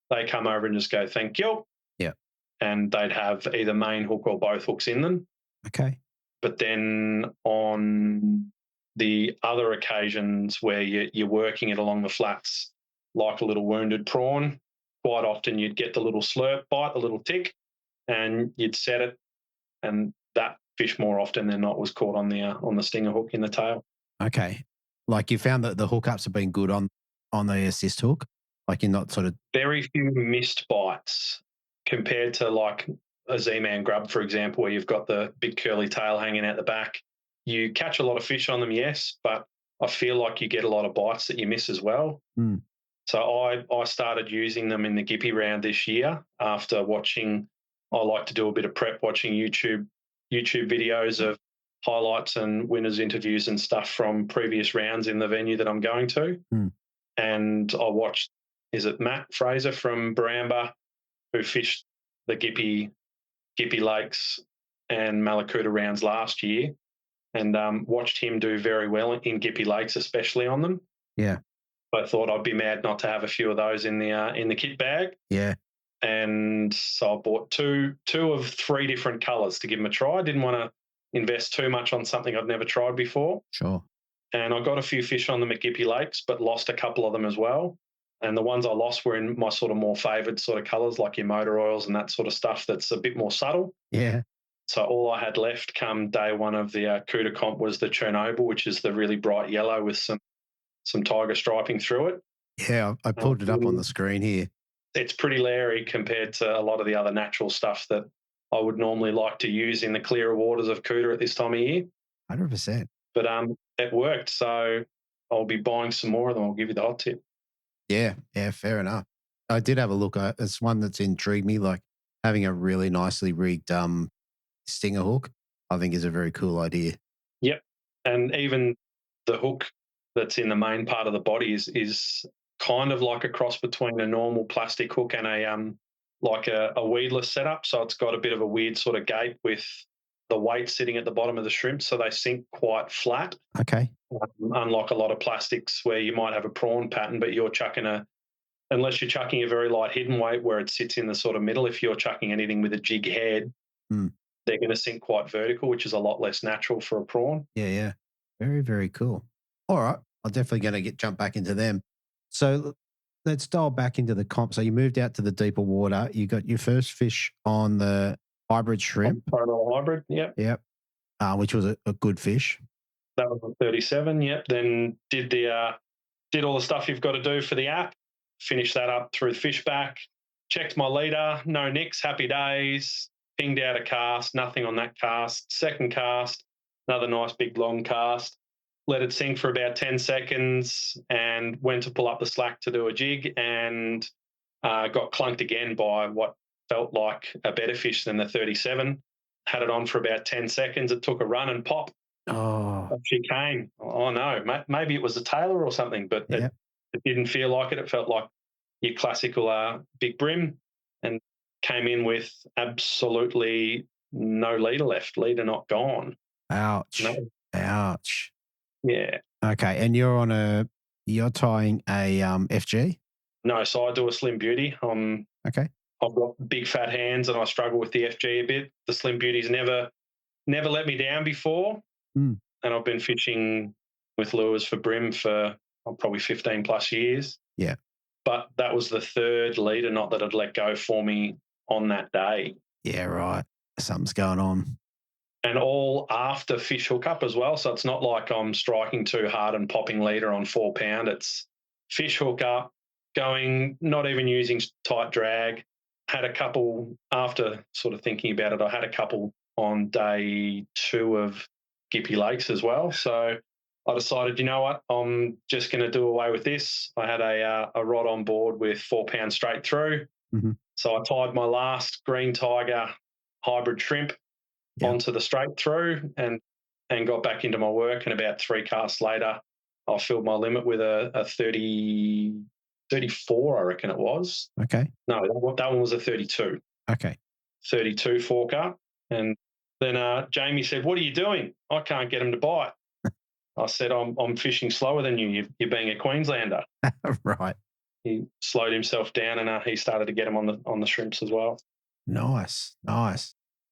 They come over and just go, thank you. Yeah. And they'd have either main hook or both hooks in them. Okay. But then on the other occasions where you're working it along the flats like a little wounded prawn, quite often you'd get the little slurp bite, the little tick, and you'd set it, and that fish more often than not was caught on the stinger hook in the tail. Okay. Like you found that the hookups have been good on the assist hook? Like you're not sort of... Very few missed bites compared to like a Z-Man grub, for example, where you've got the big curly tail hanging out the back. You catch a lot of fish on them, yes, but I feel like you get a lot of bites that you miss as well. Mm. So I started using them in the Gippy round this year after watching. I like to do a bit of prep, watching YouTube videos of highlights and winners' interviews and stuff from previous rounds in the venue that I'm going to. Mm. And I watched, is it Matt Fraser from Baramba, who fished the Gippy Lakes and Mallacoota rounds last year, and watched him do very well in Gippy Lakes, especially on them. Yeah. I thought I'd be mad not to have a few of those in the kit bag. Yeah. And so I bought two of three different colours to give them a try. I didn't want to invest too much on something I'd never tried before. Sure. And I got a few fish on them at Gippy Lakes, but lost a couple of them as well. And the ones I lost were in my sort of more favoured sort of colours, like your motor oils and that sort of stuff that's a bit more subtle. Yeah. So all I had left come day one of the Cuda comp was the Chernobyl, which is the really bright yellow with some tiger striping through it. Yeah, I pulled it up on the screen here. It's pretty leery compared to a lot of the other natural stuff that I would normally like to use in the clearer waters of Cuda at this time of year. 100%. But it worked, so I'll be buying some more of them. I'll give you the hot tip. Yeah, fair enough. I did have a look. It's one that's intrigued me, like having a really nicely rigged stinger hook, I think is a very cool idea. Yep. And even the hook that's in the main part of the body is kind of like a cross between a normal plastic hook and a weedless setup. So it's got a bit of a weird sort of gate with the weight sitting at the bottom of the shrimp, so they sink quite flat. Okay. Unlike a lot of plastics where you might have a prawn pattern, but you're chucking unless you're chucking a very light hidden weight where it sits in the sort of middle, if you're chucking anything with a jig head, they're going to sink quite vertical, which is a lot less natural for a prawn. Yeah. Very, very cool. All right. I'm definitely going to jump back into them. So let's dial back into the comp. So you moved out to the deeper water. You got your first fish on the hybrid shrimp. Hybrid, yep. Yep. Which was a good fish. That was a 37, yep. Then did all the stuff you've got to do for the app, finished that up through the fish back, checked my leader, no nicks, happy days, pinged out a cast, nothing on that cast. Second cast, another nice big long cast. Let it sink for about 10 seconds and went to pull up the slack to do a jig and got clunked again by what felt like a better fish than the 37. Had it on for about 10 seconds. It took a run and pop. Oh. She came. Oh, no. Maybe it was a tailor or something, but it didn't feel like it. It felt like your classical big brim and came in with absolutely no leader left. Leader not gone. Ouch. No. Ouch. Yeah. Okay. And you're tying a FG? No, so I do a Slim Beauty. Okay. I've got big fat hands and I struggle with the FG a bit. The Slim Beauty's never let me down before. And I've been fishing with lures for brim for probably 15 plus years. Yeah. But that was the third leader knot that had let go for me on that day. Yeah, right. Something's going on. And all after fish hookup as well. So it's not like I'm striking too hard and popping leader on 4 pound. It's fish hookup, going, not even using tight drag. Had a couple, after sort of thinking about it, I had a couple on day 2 of Gippy Lakes as well. So I decided, you know what, I'm just going to do away with this. I had a rod on board with 4 pound straight through. Mm-hmm. So I tied my last green tiger hybrid shrimp onto the straight through and got back into my work. And about 3 casts later, I filled my limit with a 34, I reckon it was. Okay. No, that one was a 32. Okay. 32 forker. And then Jamie said, "What are you doing? I can't get him to bite." I said, I'm fishing slower than you. You're being a Queenslander. Right. He slowed himself down and he started to get him on the shrimps as well. Nice.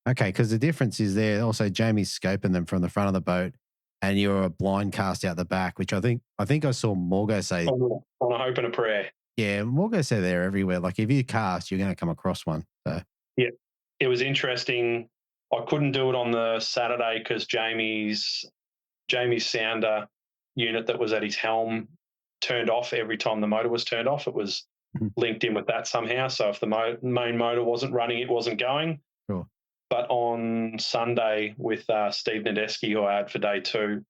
Okay, because the difference is there. Also, Jamie's scoping them from the front of the boat, and you're a blind cast out the back, which I think I saw Morgo say On a hope and a prayer. Yeah, Morgo said they're everywhere. Like if you cast, you're going to come across one. So yeah, it was interesting. I couldn't do it on the Saturday because Jamie's sounder unit that was at his helm turned off every time the motor was turned off. It was linked in with that somehow. So if the main motor wasn't running, it wasn't going. Sure. But on Sunday with Steve Nadeski, who I had for day 2,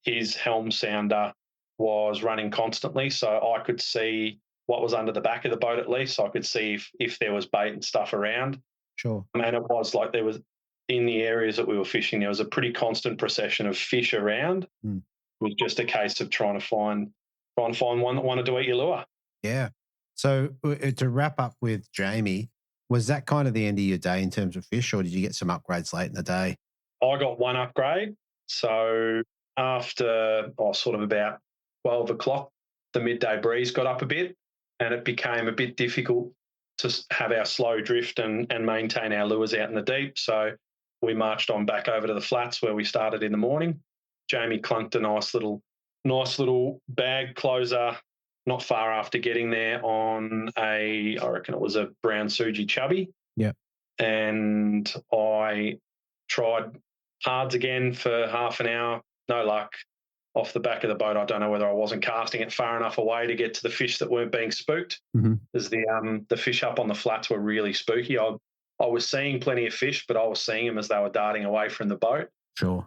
his helm sounder was running constantly. So I could see what was under the back of the boat at least. So I could see if there was bait and stuff around. Sure. And it was like there was, in the areas that we were fishing, there was a pretty constant procession of fish around. It was just a case of trying to find one that wanted to eat your lure. Yeah. So to wrap up with Jamie, was that kind of the end of your day in terms of fish, or did you get some upgrades late in the day? I got one upgrade. So after sort of about 12 o'clock, the midday breeze got up a bit and it became a bit difficult to have our slow drift and maintain our lures out in the deep. So we marched on back over to the flats where we started in the morning. Jamie clunked a nice little bag closer not far after getting there on I reckon it was a brown Suji chubby. Yeah. And I tried hards again for half an hour. No luck. Off the back of the boat, I don't know whether I wasn't casting it far enough away to get to the fish that weren't being spooked. Because the fish up on the flats were really spooky. I was seeing plenty of fish, but I was seeing them as they were darting away from the boat. Sure.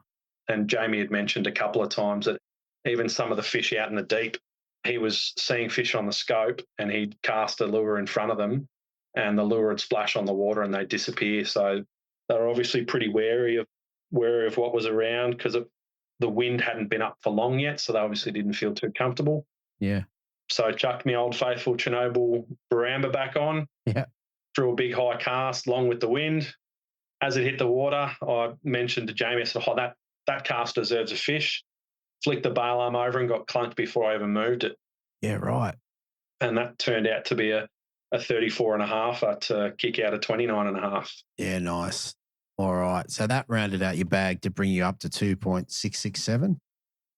And Jamie had mentioned a couple of times that even some of the fish out in the deep, he was seeing fish on the scope and he'd cast a lure in front of them and the lure would splash on the water and they'd disappear. So they were obviously pretty wary of what was around because the wind hadn't been up for long yet, so they obviously didn't feel too comfortable. Yeah. So I chucked my old faithful Chernobyl Baramba back on. Yeah. Threw a big high cast long with the wind. As it hit the water, I mentioned to Jamie, I said, that cast deserves a fish. Flicked the bail arm over and got clunked before I even moved it. Yeah, right. And that turned out to be a 34 and a half to kick out a 29 and a half. Yeah, nice. All right. So that rounded out your bag to bring you up to 2.667?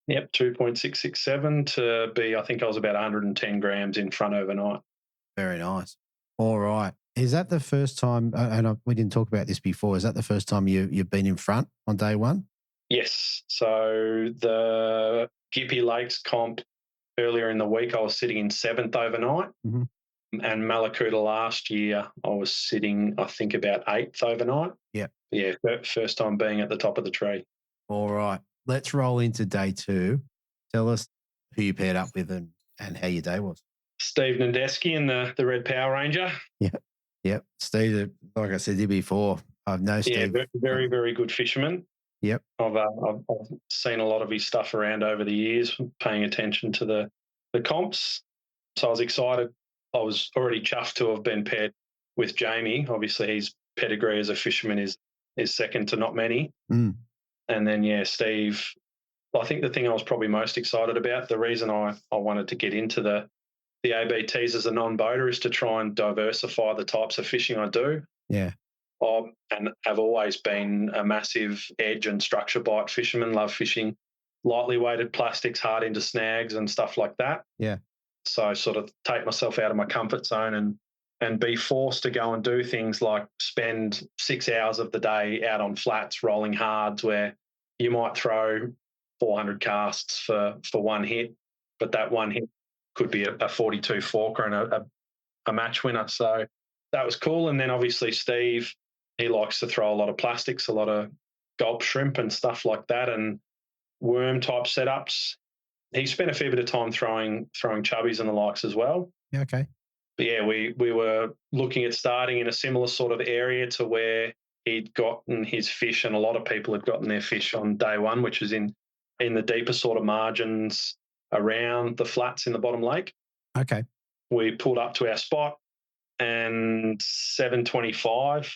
Yep, 2.667 to be, I think I was about 110 grams in front overnight. Very nice. All right. Is that the first time, we didn't talk about this before, is that the first time you've been in front on day 1? Yes. So the Gippy Lakes comp earlier in the week, I was sitting in 7th overnight. And Mallacoota last year, I was sitting, I think, about 8th overnight. Yeah. Yeah, first time being at the top of the tree. All right. Let's roll into day 2. Tell us who you paired up with and how your day was. Steve Nadeski and the Red Power Ranger. Yep. Steve, like I said to you before, I've known Steve. Yeah, very, very good fisherman. Yep. I've seen a lot of his stuff around over the years, paying attention to the comps. So I was excited. I was already chuffed to have been paired with Jamie. Obviously, his pedigree as a fisherman is second to not many. And then, Steve, I think the thing I was probably most excited about, the reason I wanted to get into the ABTs as a non-boater is to try and diversify the types of fishing I do. Yeah. And have always been a massive edge and structure bite fisherman, love fishing lightly weighted plastics hard into snags and stuff like that. Yeah. So sort of take myself out of my comfort zone and be forced to go and do things like spend 6 hours of the day out on flats rolling hards where you might throw 400 casts for one hit, but that one hit could be a 42 forker and a match winner. So that was cool. And then obviously Steve, he likes to throw a lot of plastics, a lot of gulp shrimp and stuff like that, and worm type setups. He spent a fair bit of time throwing chubbies and the likes as well. Yeah, okay. But yeah, we were looking at starting in a similar sort of area to where he'd gotten his fish, and a lot of people had gotten their fish on day one, which is in the deeper sort of margins around the flats in the bottom lake. Okay. We pulled up to our spot, and 7:25,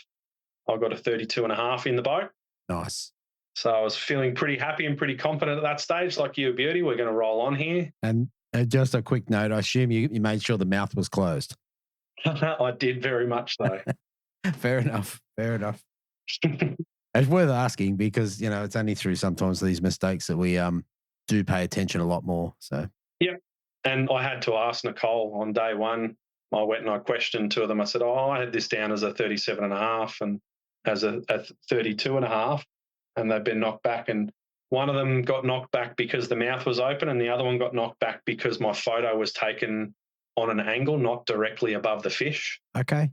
I got a 32.5 in the boat. Nice. So I was feeling pretty happy and pretty confident at that stage, like you, Beauty, we're going to roll on here. And just a quick note, I assume you made sure the mouth was closed. I did very much so. Fair enough. Fair enough. It's worth asking because, it's only through sometimes these mistakes that we do pay attention a lot more. So yeah. And I had to ask Nicole on day one. I went and I questioned two of them. I said, I had this down as a 37.5 and as a 32.5, and they've been knocked back. And one of them got knocked back because the mouth was open, and the other one got knocked back because my photo was taken on an angle, not directly above the fish. Okay.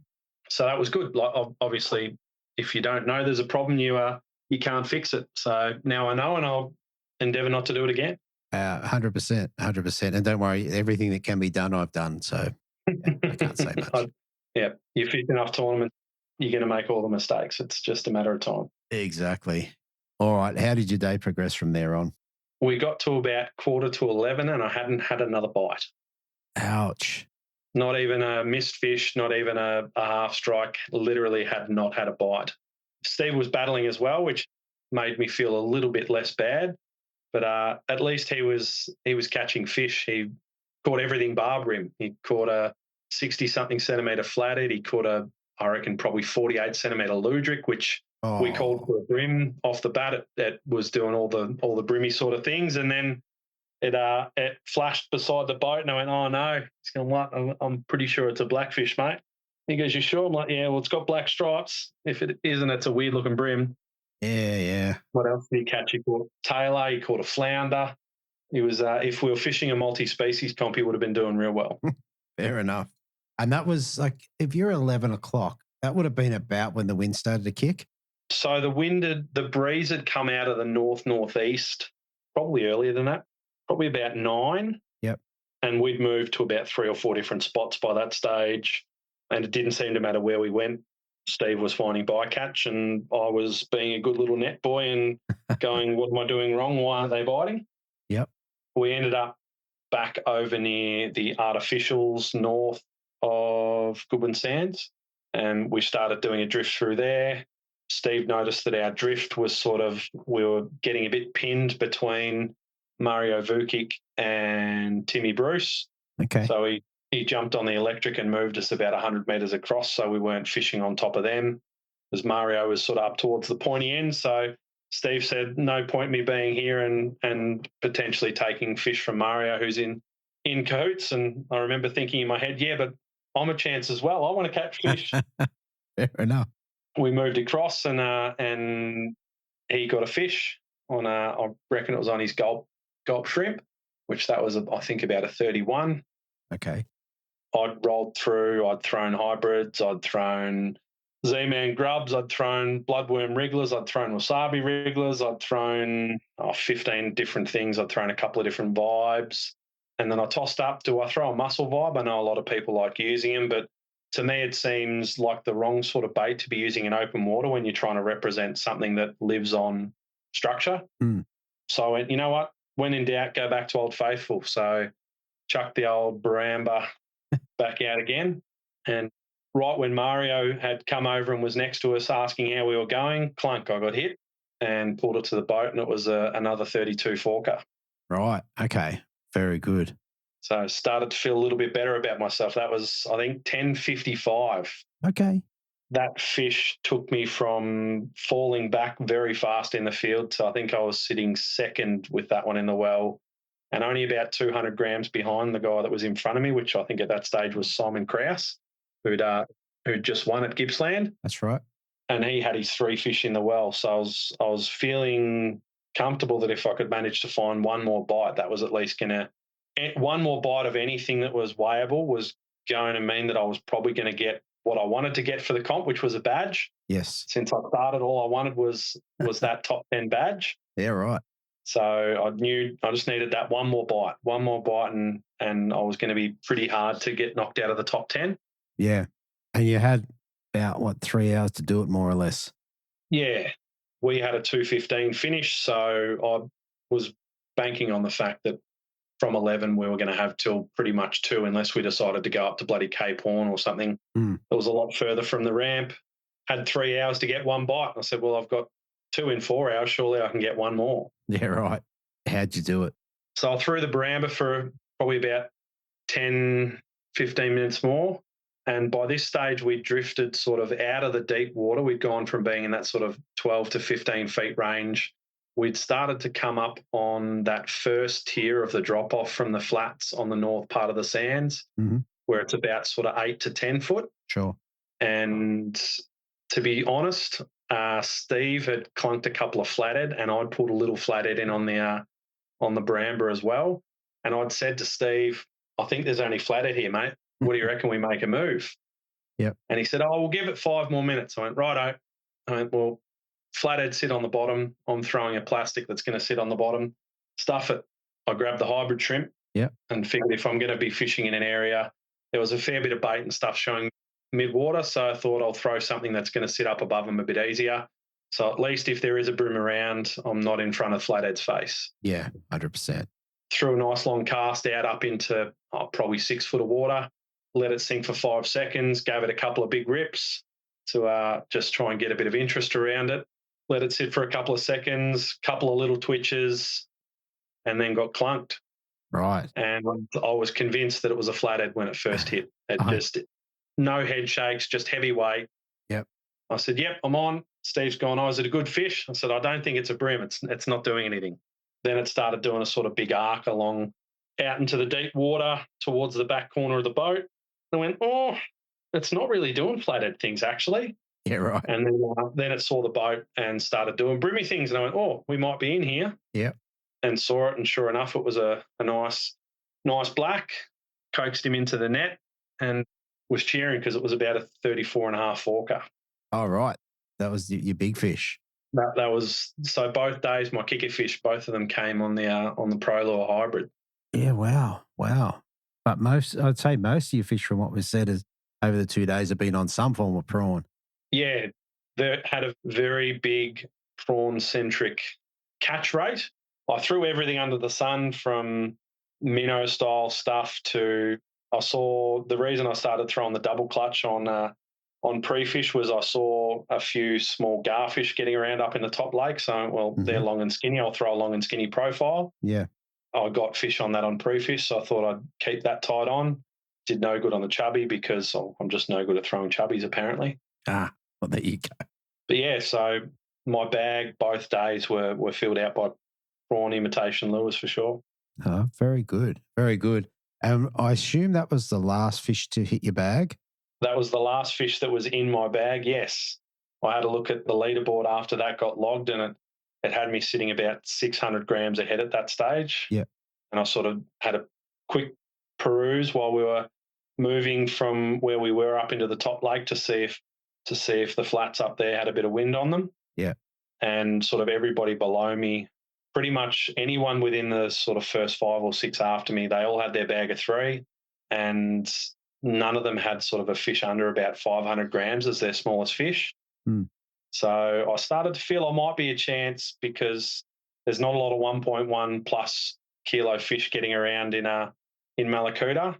So that was good. Like, obviously, if you don't know there's a problem, you can't fix it. So now I know, and I'll endeavour not to do it again. 100%, 100%. And don't worry, everything that can be done, I've done. So yeah, I can't say much. Yeah, you fish enough tournaments, you're going to make all the mistakes. It's just a matter of time. Exactly. All right. How did your day progress from there on? We got to about 10:45 and I hadn't had another bite. Ouch. Not even a missed fish, not even a half strike. Literally had not had a bite. Steve was battling as well, which made me feel a little bit less bad. But at least he was catching fish. He caught everything bar brim. He caught a 60-something centimetre flathead. He caught I reckon, probably 48 centimetre ludric, which we called for a brim off the bat. It was doing all the brimmy sort of things, and then it flashed beside the boat, and I went, "Oh no!" He's going, "What? I'm pretty sure it's a blackfish, mate." He goes, "You sure?" I'm like, "Yeah. Well, it's got black stripes. If it isn't, it's a weird looking brim." Yeah. What else did he catch? He caught tailor. He caught a flounder. He was, if we were fishing a multi-species comp, he would have been doing real well. Fair enough. And that was like, if you're 11 o'clock, that would have been about when the wind started to kick. So the breeze had come out of the northeast, probably earlier than that, probably about 9. Yep. And we'd moved to about 3 or 4 different spots by that stage. And it didn't seem to matter where we went. Steve was finding bycatch, and I was being a good little net boy and going, "What am I doing wrong? Why aren't they biting?" Yep. We ended up back over near the artificials north of Goodwin Sands, and we started doing a drift through there. Steve noticed that our drift was we were getting a bit pinned between Mario Vukic and Timmy Bruce. Okay. So he jumped on the electric and moved us about 100 metres across, so we weren't fishing on top of them, as Mario was sort of up towards the pointy end. So Steve said, "No point me being here and potentially taking fish from Mario, who's in cahoots." And I remember thinking in my head, "Yeah, but I'm a chance as well. I want to catch fish." Fair enough. We moved across, and he got a fish on I reckon it was on his gulp shrimp, which that was I think about a 31. Okay. I'd rolled through. I'd thrown hybrids. I'd thrown Z-Man grubs. I'd thrown bloodworm wrigglers. I'd thrown wasabi wrigglers. I'd thrown 15 different things. I'd thrown a couple of different vibes. And then I tossed up, do I throw a mussel vibe? I know a lot of people like using them, but to me it seems like the wrong sort of bait to be using in open water when you're trying to represent something that lives on structure. Mm. So I went, you know what? When in doubt, go back to Old Faithful. So chuck the old Baramba back out again. And right when Mario had come over and was next to us asking how we were going, clunk, I got hit and pulled it to the boat, and it was another 32 forker. Right. Okay. Very good. So I started to feel a little bit better about myself. That was, I think, 10:55. Okay. that fish took me from falling back very fast in the field. So I think I was sitting second with that one in the well and only about 200 grams behind the guy that was in front of me, which I think at that stage was Simon Krause, who'd just won at Gippsland. That's right. And he had his 3 fish in the well. So I was feeling comfortable that if I could manage to find one more bite, that was at least going to, one more bite of anything that was weighable was going to mean that I was probably going to get what I wanted to get for the comp, which was a badge. Yes. Since I started, all I wanted was that top 10 badge. Yeah, right. So I knew I just needed that one more bite, and I was going to be pretty hard to get knocked out of the top 10. Yeah. And you had about, 3 hours to do it, more or less? Yeah. We had a 2:15 finish, so I was banking on the fact that from 11 we were going to have till pretty much 2 unless we decided to go up to bloody Cape Horn or something. It was a lot further from the ramp. Had 3 hours to get one bite. I said, well, I've got 2 in 4 hours. Surely I can get one more. Yeah, right. How'd you do it? So I threw the baramba for probably about 10, 15 minutes more. And by this stage, we drifted sort of out of the deep water. We'd gone from being in that sort of 12 to 15 feet range. We'd started to come up on that first tier of the drop-off from the flats on the north part of the sands, where it's about sort of 8 to 10 foot. Sure. And to be honest, Steve had clunked a couple of flathead, and I'd pulled a little flathead in on the baramba as well. And I'd said to Steve, I think there's only flathead here, mate. What do you reckon we make a move? Yep. And he said, we'll give it 5 more minutes. I went, righto. I went, well, flathead sit on the bottom. I'm throwing a plastic that's going to sit on the bottom. Stuff it. I grabbed the hybrid shrimp. Yep. And figured if I'm going to be fishing in an area, there was a fair bit of bait and stuff showing mid-water, so I thought I'll throw something that's going to sit up above them a bit easier. So at least if there is a bream around, I'm not in front of flathead's face. Yeah, 100%. Threw a nice long cast out up into probably 6 foot of water, let it sink for 5 seconds, gave it a couple of big rips to just try and get a bit of interest around it. Let it sit for a couple of seconds, couple of little twitches, and then got clunked. Right. And I was convinced that it was a flathead when it first hit. It just no head shakes, just heavy weight. Yep. I said, yep, I'm on. Steve's gone, is it a good fish? I said, I don't think it's a bream. It's not doing anything. Then it started doing a sort of big arc along out into the deep water towards the back corner of the boat. I went, it's not really doing flathead things, actually. Yeah, right. And then it saw the boat and started doing broomy things. And I went, we might be in here. Yeah. And saw it. And sure enough, it was a nice black. Coaxed him into the net and was cheering because it was about a 34.5 forker. Oh, right. That was your big fish. That was, so both days, my kicker fish, both of them came on the Pro Lure hybrid. Yeah, wow. But I'd say most of your fish, from what was said, is over the 2 days have been on some form of prawn. Yeah, they had a very big prawn-centric catch rate. I threw everything under the sun from minnow-style stuff to, I saw, the reason I started throwing the double clutch on pre-fish was I saw a few small garfish getting around up in the top lake. So, they're long and skinny. I'll throw a long and skinny profile. Yeah. I got fish on that on pre-fish, so I thought I'd keep that tied on. Did no good on the chubby because I'm just no good at throwing chubbies, apparently. Well, there you go. But yeah, so my bag both days were filled out by prawn imitation lures for sure. Oh, very good. Very good. I assume that was the last fish to hit your bag? That was the last fish that was in my bag, yes. I had a look at the leaderboard after that got logged, and it had me sitting about 600 grams ahead at that stage. Yeah. And I sort of had a quick peruse while we were moving from where we were up into the top lake to see if the flats up there had a bit of wind on them. Yeah. And sort of everybody below me, pretty much anyone within the sort of first 5 or 6 after me, they all had their bag of 3, and none of them had sort of a fish under about 500 grams as their smallest fish. So I started to feel I might be a chance because there's not a lot of 1.1 plus kilo fish getting around in Mallacoota.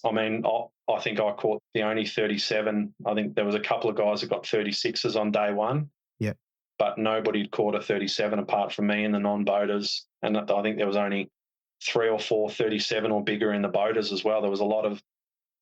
I mean, I think I caught the only 37. I think there was a couple of guys that got 36s on day one. Yeah. But nobody had caught a 37 apart from me and the non-boaters. And I think there was only 3 or 4 37 or bigger in the boaters as well. There was a lot of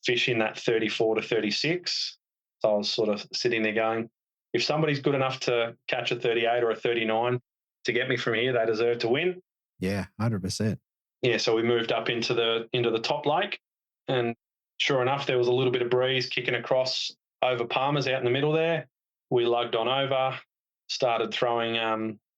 fish in that 34 to 36. So I was sort of sitting there going, if somebody's good enough to catch a 38 or a 39 to get me from here, they deserve to win. Yeah, 100%. Yeah, so we moved up into the top lake, and sure enough, there was a little bit of breeze kicking across over Palmer's out in the middle there. We lugged on over, started throwing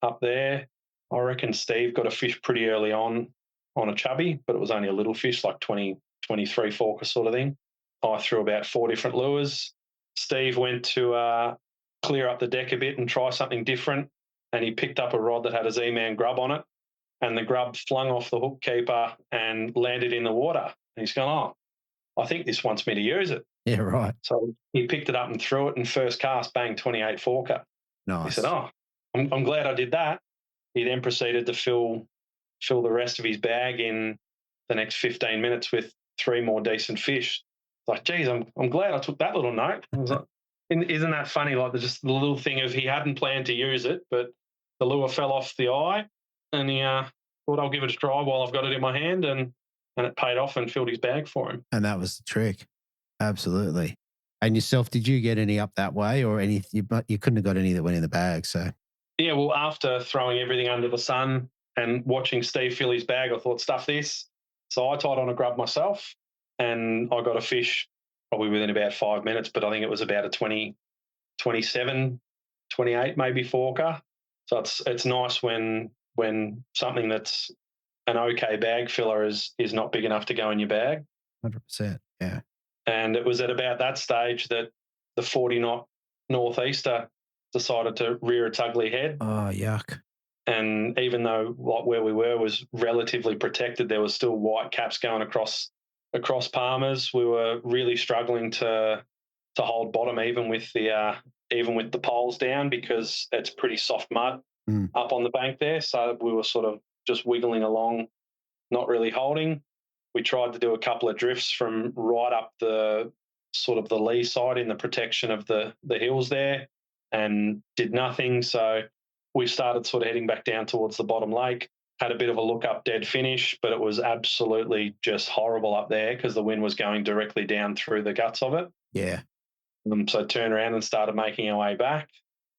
up there. I reckon Steve got a fish pretty early on a chubby, but it was only a little fish, like 20, 23 forker sort of thing. I threw about 4 different lures. Steve went to clear up the deck a bit and try something different, and he picked up a rod that had a Z-Man grub on it, and the grub flung off the hook keeper and landed in the water. And he's going, oh, I think this wants me to use it. Yeah, right. So he picked it up and threw it, and first cast, bang, 28 forker. Nice. He said, oh, I'm glad I did that. He then proceeded to fill the rest of his bag in the next 15 minutes with 3 more decent fish. Like, geez, I'm glad I took that little note. I was like, isn't that funny? Like, just the little thing of he hadn't planned to use it, but the lure fell off the eye, and he thought, I'll give it a try while I've got it in my hand, and it paid off and filled his bag for him. And that was the trick. Absolutely. And yourself, did you get any up that way, or any? You couldn't have got any that went in the bag, so. Yeah, well, after throwing everything under the sun and watching Steve fill his bag, I thought, stuff this. So I tied on a grub myself, and I got a fish probably within about 5 minutes, but I think it was about a 20, 27, 28 maybe forker. So it's nice when something that's an okay bag filler is not big enough to go in your bag. 100%, yeah. And it was at about that stage that the 40-knot northeaster decided to rear its ugly head. Oh, yuck. And even though where we were was relatively protected, there was still white caps going across Palmer's. We were really struggling to hold bottom, even with the poles down, because it's pretty soft mud up on the bank there. So we were sort of just wiggling along, not really holding. We tried to do a couple of drifts from right up the sort of the lee side in the protection of the hills there, and did nothing. So we started sort of heading back down towards the bottom lake, had a bit of a look up dead finish, but it was absolutely just horrible up there because the wind was going directly down through the guts of it. Yeah. So turned around and started making our way back,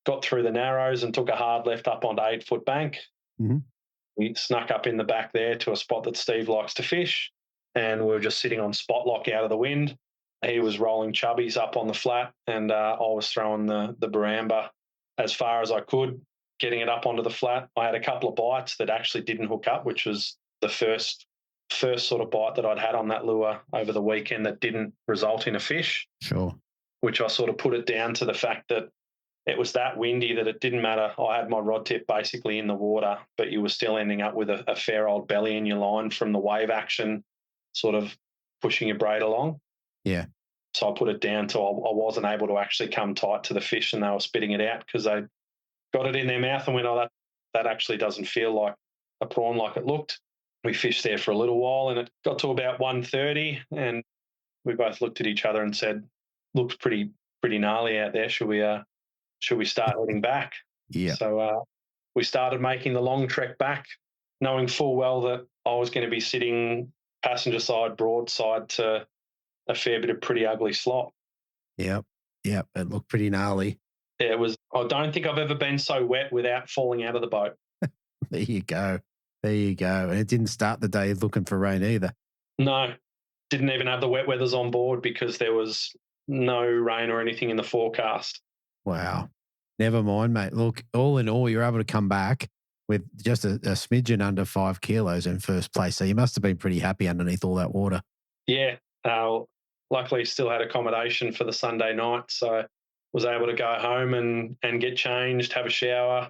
got through the narrows and took a hard left up onto 8-foot bank. Mm-hmm. We snuck up in the back there to a spot that Steve likes to fish, and we were just sitting on spot lock out of the wind. He was rolling chubbies up on the flat, and I was throwing the baramba as far as I could, getting it up onto the flat. I had a couple of bites that actually didn't hook up, which was the first sort of bite that I'd had on that lure over the weekend that didn't result in a fish. Sure. Which I sort of put it down to the fact that it was that windy that it didn't matter. I had my rod tip basically in the water, but you were still ending up with a fair old belly in your line from the wave action sort of pushing your braid along. Yeah. So I put it down to I wasn't able to actually come tight to the fish, and they were spitting it out because they got it in their mouth and went, oh, that actually doesn't feel like a prawn like it looked. We fished there for a little while, and it got to about 1:30, and we both looked at each other and said, looks pretty gnarly out there. Should we start heading back? Yeah. So we started making the long trek back, knowing full well that I was going to be sitting passenger side, broadside to a fair bit of pretty ugly slop. Yep. It looked pretty gnarly. Yeah, it was. I don't think I've ever been so wet without falling out of the boat. There you go. And it didn't start the day looking for rain either. No, didn't even have the wet weathers on board because there was no rain or anything in the forecast. Wow. Never mind, mate. Look, all in all, you're able to come back with just a smidgen under 5 kilos in first place. So you must have been pretty happy underneath all that water. Yeah. Luckily, still had accommodation for the Sunday night. So was able to go home and get changed, have a shower,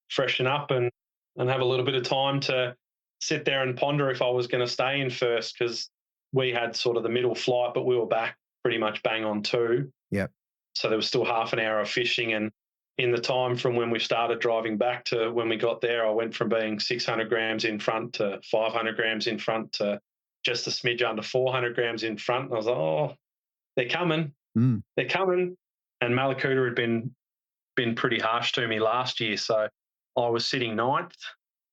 freshen up, and have a little bit of time to sit there and ponder if I was going to stay in first, because we had sort of the middle flight, but we were back pretty much bang on 2. Yep. So there was still half an hour of fishing, and in the time from when we started driving back to when we got there, I went from being 600 grams in front to 500 grams in front to just a smidge under 400 grams in front. And I was like, oh, they're coming. They're coming. And Mallacoota had been pretty harsh to me last year. So I was sitting 9th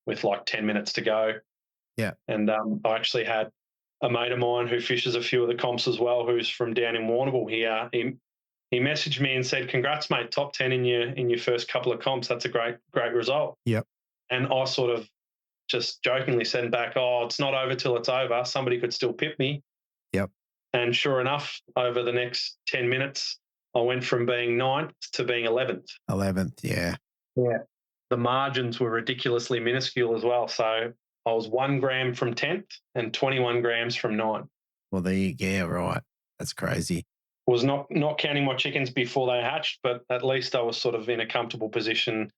with like 10 minutes to go. Yeah. And I actually had a mate of mine who fishes a few of the comps as well, who's from down in Warrnambool here. he messaged me and said, "Congrats, mate! Top 10 in your first couple of comps. That's a great result." Yep. And I sort of just jokingly sent back, "Oh, it's not over till it's over. Somebody could still pip me." Yep. And sure enough, over the next 10 minutes, I went from being 9th to being 11th. 11th, yeah. Yeah. The margins were ridiculously minuscule as well. So I was 1 gram from 10th and 21 grams from 9th. Well, yeah, right. That's crazy. Was not counting my chickens before they hatched, but at least I was sort of in a comfortable position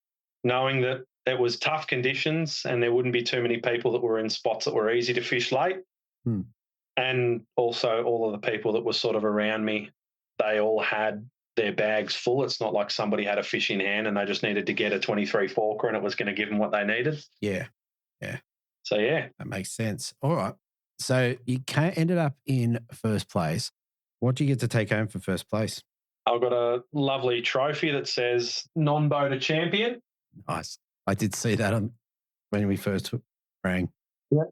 knowing that it was tough conditions and there wouldn't be too many people that were in spots that were easy to fish late. Hmm. And also all of the people that were sort of around me, they all had their bags full. It's not like somebody had a fish in hand and they just needed to get a 23 forker and it was going to give them what they needed. Yeah. Yeah. So, yeah. That makes sense. All right. So you ended up in first place. What do you get to take home for first place? I've got a lovely trophy that says non-boater champion. Nice. I did see that when we first rang. Yeah.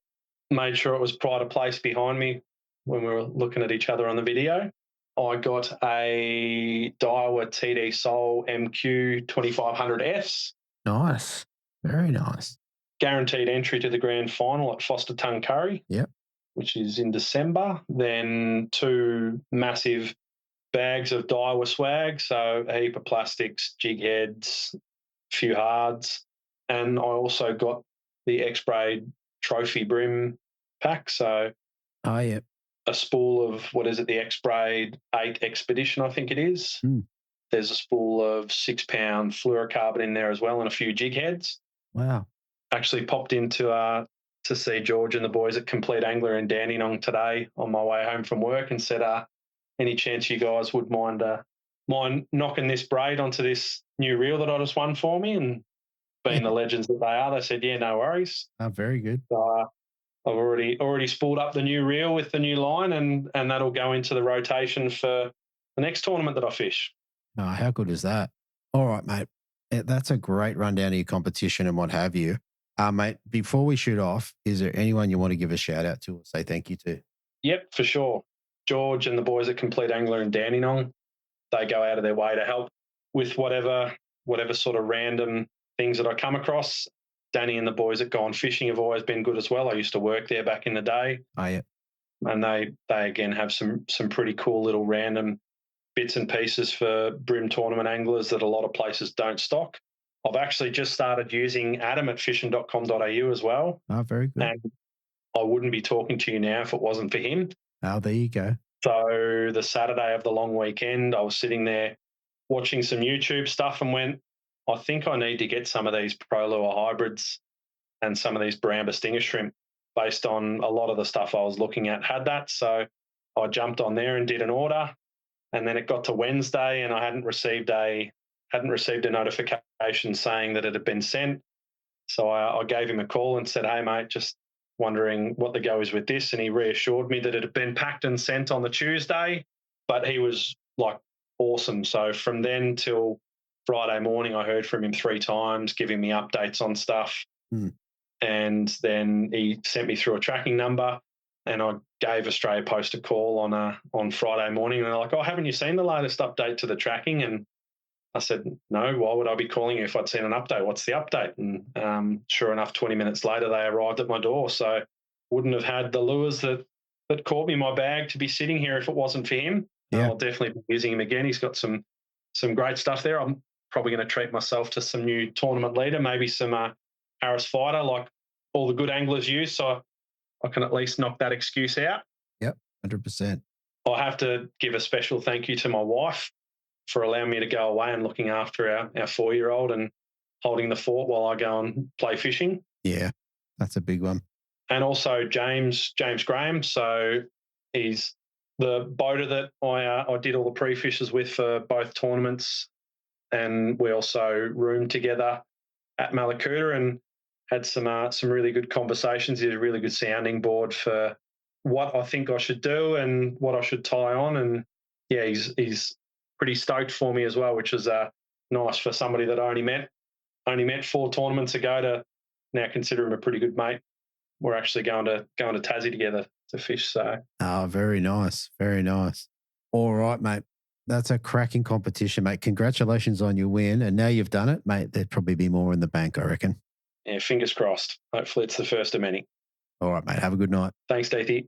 Made sure it was pride of place behind me when we were looking at each other on the video. I got a Daiwa TD Soul MQ 2500S. Nice. Very nice. Guaranteed entry to the grand final at Foster Tongue Curry. Yep. Which is in December. Then 2 massive bags of Daiwa swag, so a heap of plastics, jig heads, a few hards. And I also got the X-Braid trophy Bream pack. So yeah. a spool of, the X-Braid 8 Expedition, I think it is. Mm. There's a spool of 6-pound fluorocarbon in there as well and a few jig heads. Wow. Actually popped into to see George and the boys at Complete Angler in Dandenong today on my way home from work and said, any chance you guys would mind knocking this braid onto this new reel that I just won for me? And being the legends that they are, they said, yeah, no worries. Oh, very good. So I've already spooled up the new reel with the new line and that'll go into the rotation for the next tournament that I fish. Oh, how good is that? All right, mate. That's a great rundown of your competition and what have you. Mate, before we shoot off, is there anyone you want to give a shout out to or say thank you to? Yep, for sure. George and the boys at Complete Angler in Dandenong, they go out of their way to help with whatever sort of random things that I come across. Danny and the boys at Gone Fishing have always been good as well. I used to work there back in the day. Oh, yeah. And they again have some pretty cool little random bits and pieces for Bream tournament anglers that a lot of places don't stock. I've actually just started using Adam at fishing.com.au as well. Oh, very good. And I wouldn't be talking to you now if it wasn't for him. Oh, there you go. So the Saturday of the long weekend, I was sitting there watching some YouTube stuff and went, I think I need to get some of these Pro Lure hybrids and some of these Baramba stinger shrimp based on a lot of the stuff I was looking at had that. So I jumped on there and did an order. And then it got to Wednesday and I hadn't received a notification saying that it had been sent. So I gave him a call and said, hey, mate, just wondering what the go is with this. And he reassured me that it had been packed and sent on the Tuesday, but he was like awesome. So from then till Friday morning, I heard from him 3 times, giving me updates on stuff. Mm. And then he sent me through a tracking number and I gave Australia Post a call on Friday morning. And they're like, oh, haven't you seen the latest update to the tracking? And I said, no, why would I be calling you if I'd seen an update? What's the update? And sure enough, 20 minutes later, they arrived at my door. So wouldn't have had the lures that caught me my bag to be sitting here if it wasn't for him. Yeah. I'll definitely be using him again. He's got some great stuff there. I'm probably going to treat myself to some new tournament leader, maybe some Harris Fighter like all the good anglers use. So I can at least knock that excuse out. Yep, 100%. I have to give a special thank you to my wife for allowing me to go away and looking after our 4-year-old and holding the fort while I go and play fishing. Yeah, that's a big one. And also James Graham. So he's the boater that I did all the pre-fishes with for both tournaments. And we also roomed together at Mallacoota and had some really good conversations. He had a really good sounding board for what I think I should do and what I should tie on. And yeah, he's pretty stoked for me as well, which is nice for somebody that I only met 4 tournaments ago to now consider him a pretty good mate. We're actually going to Tassie together to fish. So very nice, very nice. All right, mate. That's a cracking competition, mate. Congratulations on your win. And now you've done it, mate, there'd probably be more in the bank, I reckon. Yeah, fingers crossed. Hopefully it's the first of many. All right, mate. Have a good night. Thanks, Deethy.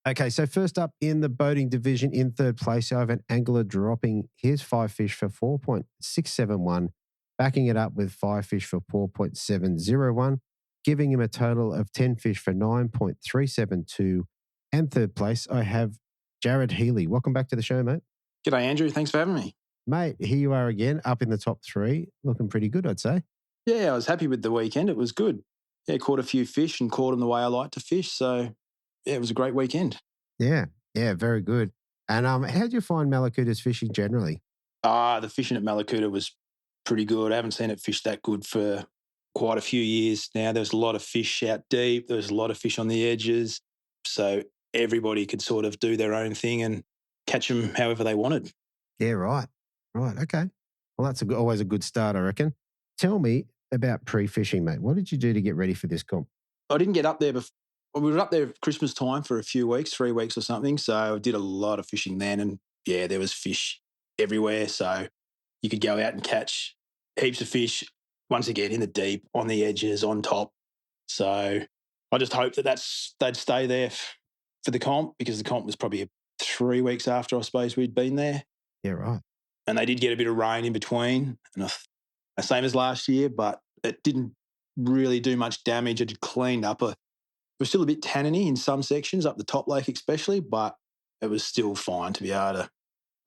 Okay, so first up in the boating division, in third place, I have an angler dropping his 5 fish for 4.671, backing it up with 5 fish for 4.701, giving him a total of 10 fish for 9.372. And third place, I have Jared Healy. Welcome back to the show, mate. G'day, Andrew. Thanks for having me. Mate, here you are again, up in the top 3, looking pretty good, I'd say. Yeah, I was happy with the weekend. It was good. Yeah, caught a few fish and caught them the way I like to fish. So, yeah, it was a great weekend. Yeah, very good. And how do you find Mallacoota's fishing generally? The fishing at Mallacoota was pretty good. I haven't seen it fish that good for quite a few years now. There was a lot of fish out deep. There was a lot of fish on the edges. So everybody could sort of do their own thing and catch them however they wanted. Yeah, right. Right, okay. Well, that's always a good start, I reckon. Tell me about pre-fishing, mate. What did you do to get ready for this comp? I didn't get up there before. We were up there at Christmas time for a few weeks, 3 weeks or something. So I did a lot of fishing then. And yeah, there was fish everywhere. So you could go out and catch heaps of fish, once again, in the deep, on the edges, on top. So I just hope that they'd stay there for the comp, because the comp was probably 3 weeks after, I suppose, we'd been there. Yeah, right. And they did get a bit of rain in between, and same as last year, but it didn't really do much damage. It had cleaned up. It was still a bit tanniny in some sections, up the top lake especially, but it was still fine to be able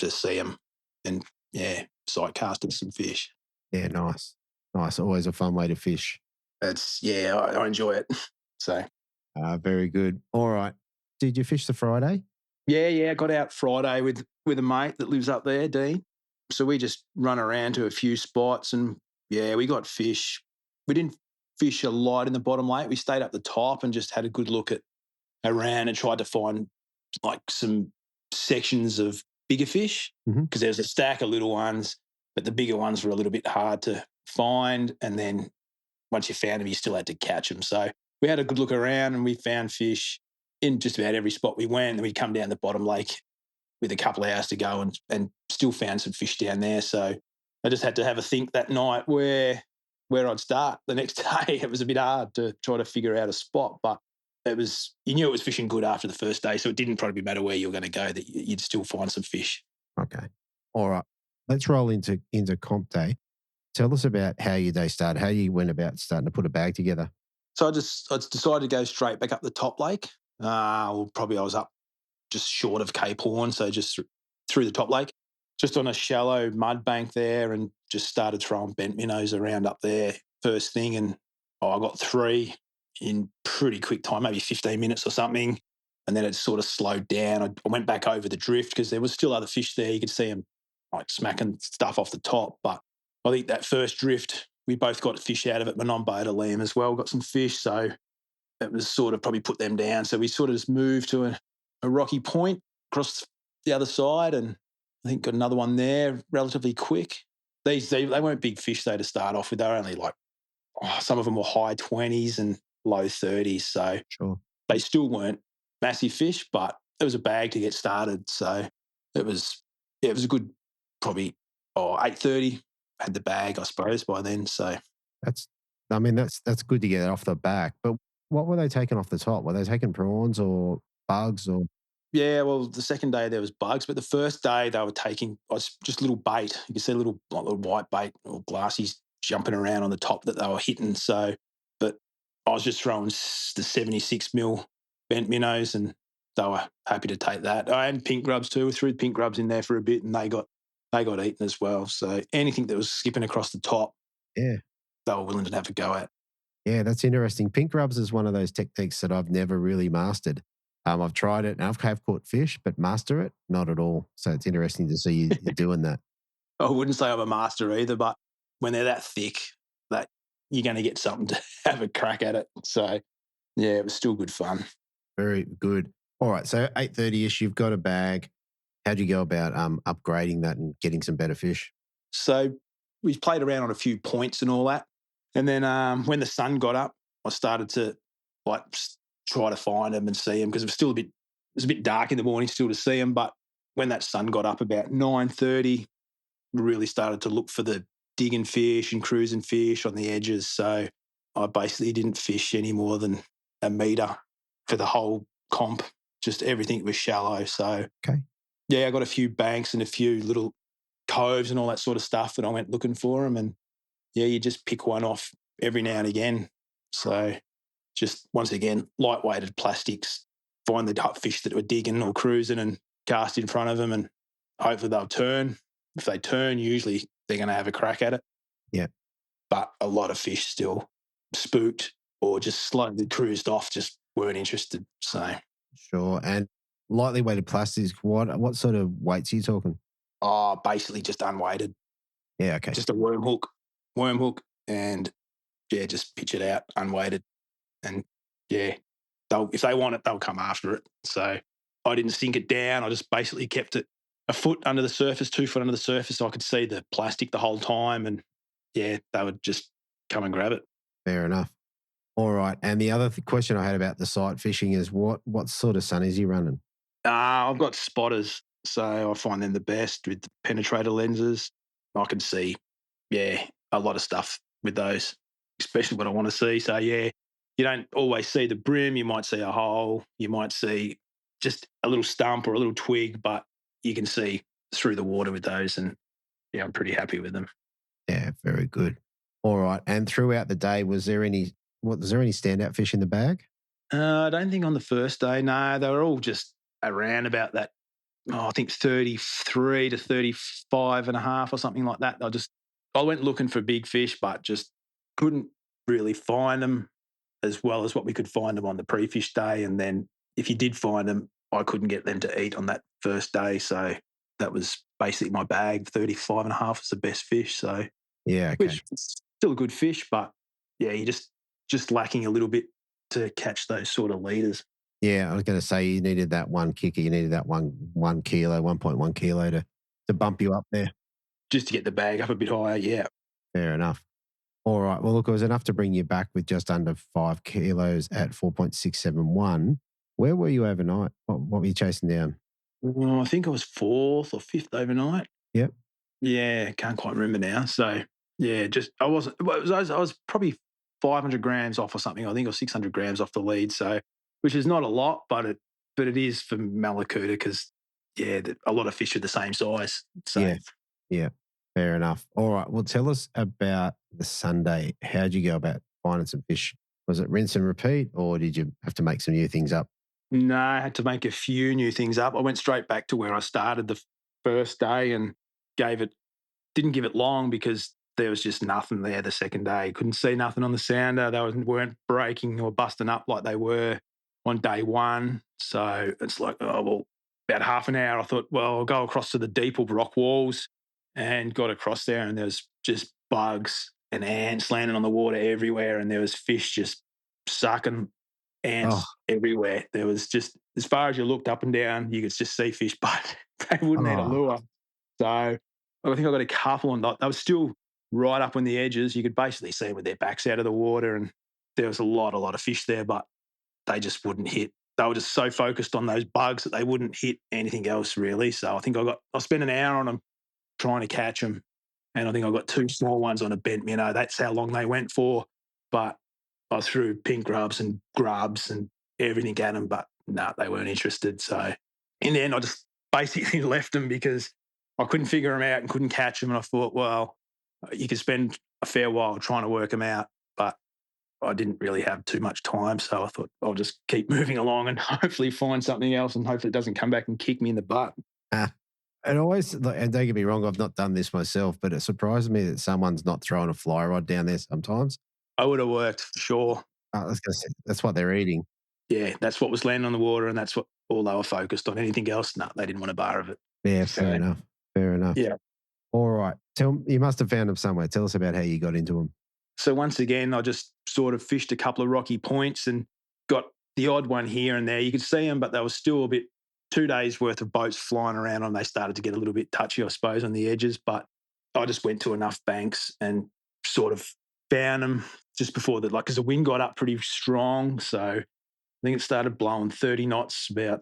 to see them and, yeah, sight casted some fish. Yeah, nice. Nice. Always a fun way to fish. I enjoy it. So, very good. All right. Did you fish the Friday? Yeah. I got out Friday with a mate that lives up there, Dean. So we just run around to a few spots and, yeah, we got fish. We didn't fish a lot in the bottom lake. We stayed up the top and just had a good look around and tried to find like some sections of bigger fish, because there's a stack of little ones, but the bigger ones were a little bit hard to find. And then once you found them, you still had to catch them. So we had a good look around and we found fish in just about every spot we went. And we'd come down the bottom lake with a couple of hours to go and still found some fish down there. So I just had to have a think that night where I'd start the next day. It was a bit hard to try to figure out a spot, but you knew it was fishing good after the first day, so it didn't probably matter where you were going to go, that you'd still find some fish. Okay. All right. Let's roll into comp day. Tell us about how your day started, how you went about starting to put a bag together. So I decided to go straight back up the top lake. I was up just short of Cape Horn, so just through the top lake, just on a shallow mud bank there, and just started throwing bent minnows around up there first thing. And I got 3 in pretty quick time, maybe 15 minutes or something. And then it sort of slowed down. I went back over the drift because there was still other fish there. You could see them like smacking stuff off the top. But I think that first drift, we both got fish out of it. Manombo to Liam as well got some fish. So it was sort of probably put them down. So we sort of just moved to a rocky point across the other side, and I think got another one there relatively quick. They weren't big fish though to start off with. They were only like, some of them were high 20s and low 30s. So sure, they still weren't massive fish, but it was a bag to get started. So it was a good probably 8:30 had the bag, I suppose, by then. So that's good to get off the back. But what were they taking off the top? Were they taking prawns or bugs or? Yeah, well, the second day there was bugs, but the first day they were taking just little bait. You could see little white bait or glassies jumping around on the top that they were hitting. So, but I was just throwing the 76 mil bent minnows, and they were happy to take that. I had pink grubs too. We threw pink grubs in there for a bit, and they got eaten as well. So anything that was skipping across the top, yeah, they were willing to have a go at. Yeah, that's interesting. Pink grubs is one of those techniques that I've never really mastered. I've tried it and I've caught fish, but master it, not at all. So it's interesting to see you doing that. I wouldn't say I'm a master either, but when they're that thick, that you're going to get something to have a crack at it. So, yeah, it was still good fun. Very good. All right, so 8:30ish, you've got a bag. How'd you go about upgrading that and getting some better fish? So we played around on a few points and all that. And then when the sun got up, I started to try to find them and see them, because it was a bit dark in the morning still to see them. But when that sun got up about 9:30, really started to look for the digging fish and cruising fish on the edges. So I basically didn't fish any more than a metre for the whole comp. Just everything was shallow. So, Okay. yeah, I got a few banks and a few little coves and all that sort of stuff, and I went looking for them. And, yeah, you just pick one off every now and again. So just, once again, lightweighted plastics, find the fish that were digging or cruising and cast in front of them, and hopefully they'll turn. If they turn, usually they're going to have a crack at it. Yeah. But a lot of fish still spooked or just slowly cruised off, just weren't interested. So, Sure. And lightly weighted plastics, what sort of weights are you talking? basically just unweighted, Yeah, okay. just a worm hook, and, yeah, just pitch it out unweighted. And, yeah, if they want it, they'll come after it. So I didn't sink it down. I just basically kept it a foot under the surface, 2 foot under the surface, so I could see the plastic the whole time. And, yeah, they would just come and grab it. Fair enough. All right. And the other question I had about the sight fishing is what sort of sunnies are you running? I've got spotters, so I find them the best with the penetrator lenses. I can see, yeah, a lot of stuff with those, especially what I want to see. So, yeah, you don't always see the brim. You might see a hole. You might see just a little stump or a little twig, but you can see through the water with those. And, yeah, I'm pretty happy with them. Yeah, very good. All right. And throughout the day, was there any standout fish in the bag? I don't think on the first day. No, they were all just around about that. I think 33 to 35 and a half or something like that. I went looking for big fish, but just couldn't really find them as well as what we could find them on the pre-fish day. And then if you did find them, I couldn't get them to eat on that first day. So that was basically my bag. 35 and a half was the best fish. So, Yeah, okay. which is still a good fish, but yeah, you're just lacking a little bit to catch those sort of leaders. Yeah, I was going to say you needed that one kicker. You needed that 1 kilo, 1.1 kilo to bump you up there. Just to get the bag up a bit higher, yeah. Fair enough. All right. Well, look, it was enough to bring you back with just under 5 kilos at 4.671. Where were you overnight? What were you chasing down? Well, I think I was 4th or 5th overnight. Yep. Yeah, can't quite remember now. So, yeah, I was probably 500 grams off or something, I think, or 600 grams off the lead. So, which is not a lot, but it is for Mallacoota because, yeah, a lot of fish are the same size. So, yeah, fair enough. All right. Well, tell us about the Sunday. How'd you go about finding some fish? Was it rinse and repeat, or did you have to make some new things up? No, I had to make a few new things up. I went straight back to where I started the first day and didn't give it long because there was just nothing there the second day. Couldn't see nothing on the sounder. They weren't breaking or busting up like they were on day one. So it's like, about half an hour, I thought, well, I'll go across to the deeper rock walls, and got across there, and there's just bugs and ants landing on the water everywhere, and there was fish just sucking ants everywhere. There was just, as far as you looked up and down, you could just see fish, but they wouldn't eat a lure. So I think I got a couple on that. They were still right up on the edges. You could basically see them with their backs out of the water, and there was a lot of fish there, but they just wouldn't hit. They were just so focused on those bugs that they wouldn't hit anything else really. So I think I spent an hour on them trying to catch them, and I think I got 2 small ones on a bent minnow. That's how long they went for. But I threw pink grubs and grubs and everything at them, but no, they weren't interested. So in the end, I just basically left them because I couldn't figure them out and couldn't catch them. And I thought, well, you could spend a fair while trying to work them out, but I didn't really have too much time. So I thought I'll just keep moving along and hopefully find something else, and hopefully it doesn't come back and kick me in the butt. And and don't get me wrong, I've not done this myself, but it surprises me that someone's not throwing a fly rod down there sometimes. I would have worked for sure. I was going to say, that's what they're eating. Yeah, that's what was landing on the water, and that's what all they were focused on. Anything else, no, they didn't want a bar of it. Yeah, fair enough. Fair enough. Yeah. All right. You must have found them somewhere. Tell us about how you got into them. So once again, I just sort of fished a couple of rocky points and got the odd one here and there. You could see them, but they were still a bit, 2 days worth of boats flying around and they started to get a little bit touchy, I suppose, on the edges. But I just went to enough banks and sort of found them just before because the wind got up pretty strong. So I think it started blowing 30 knots about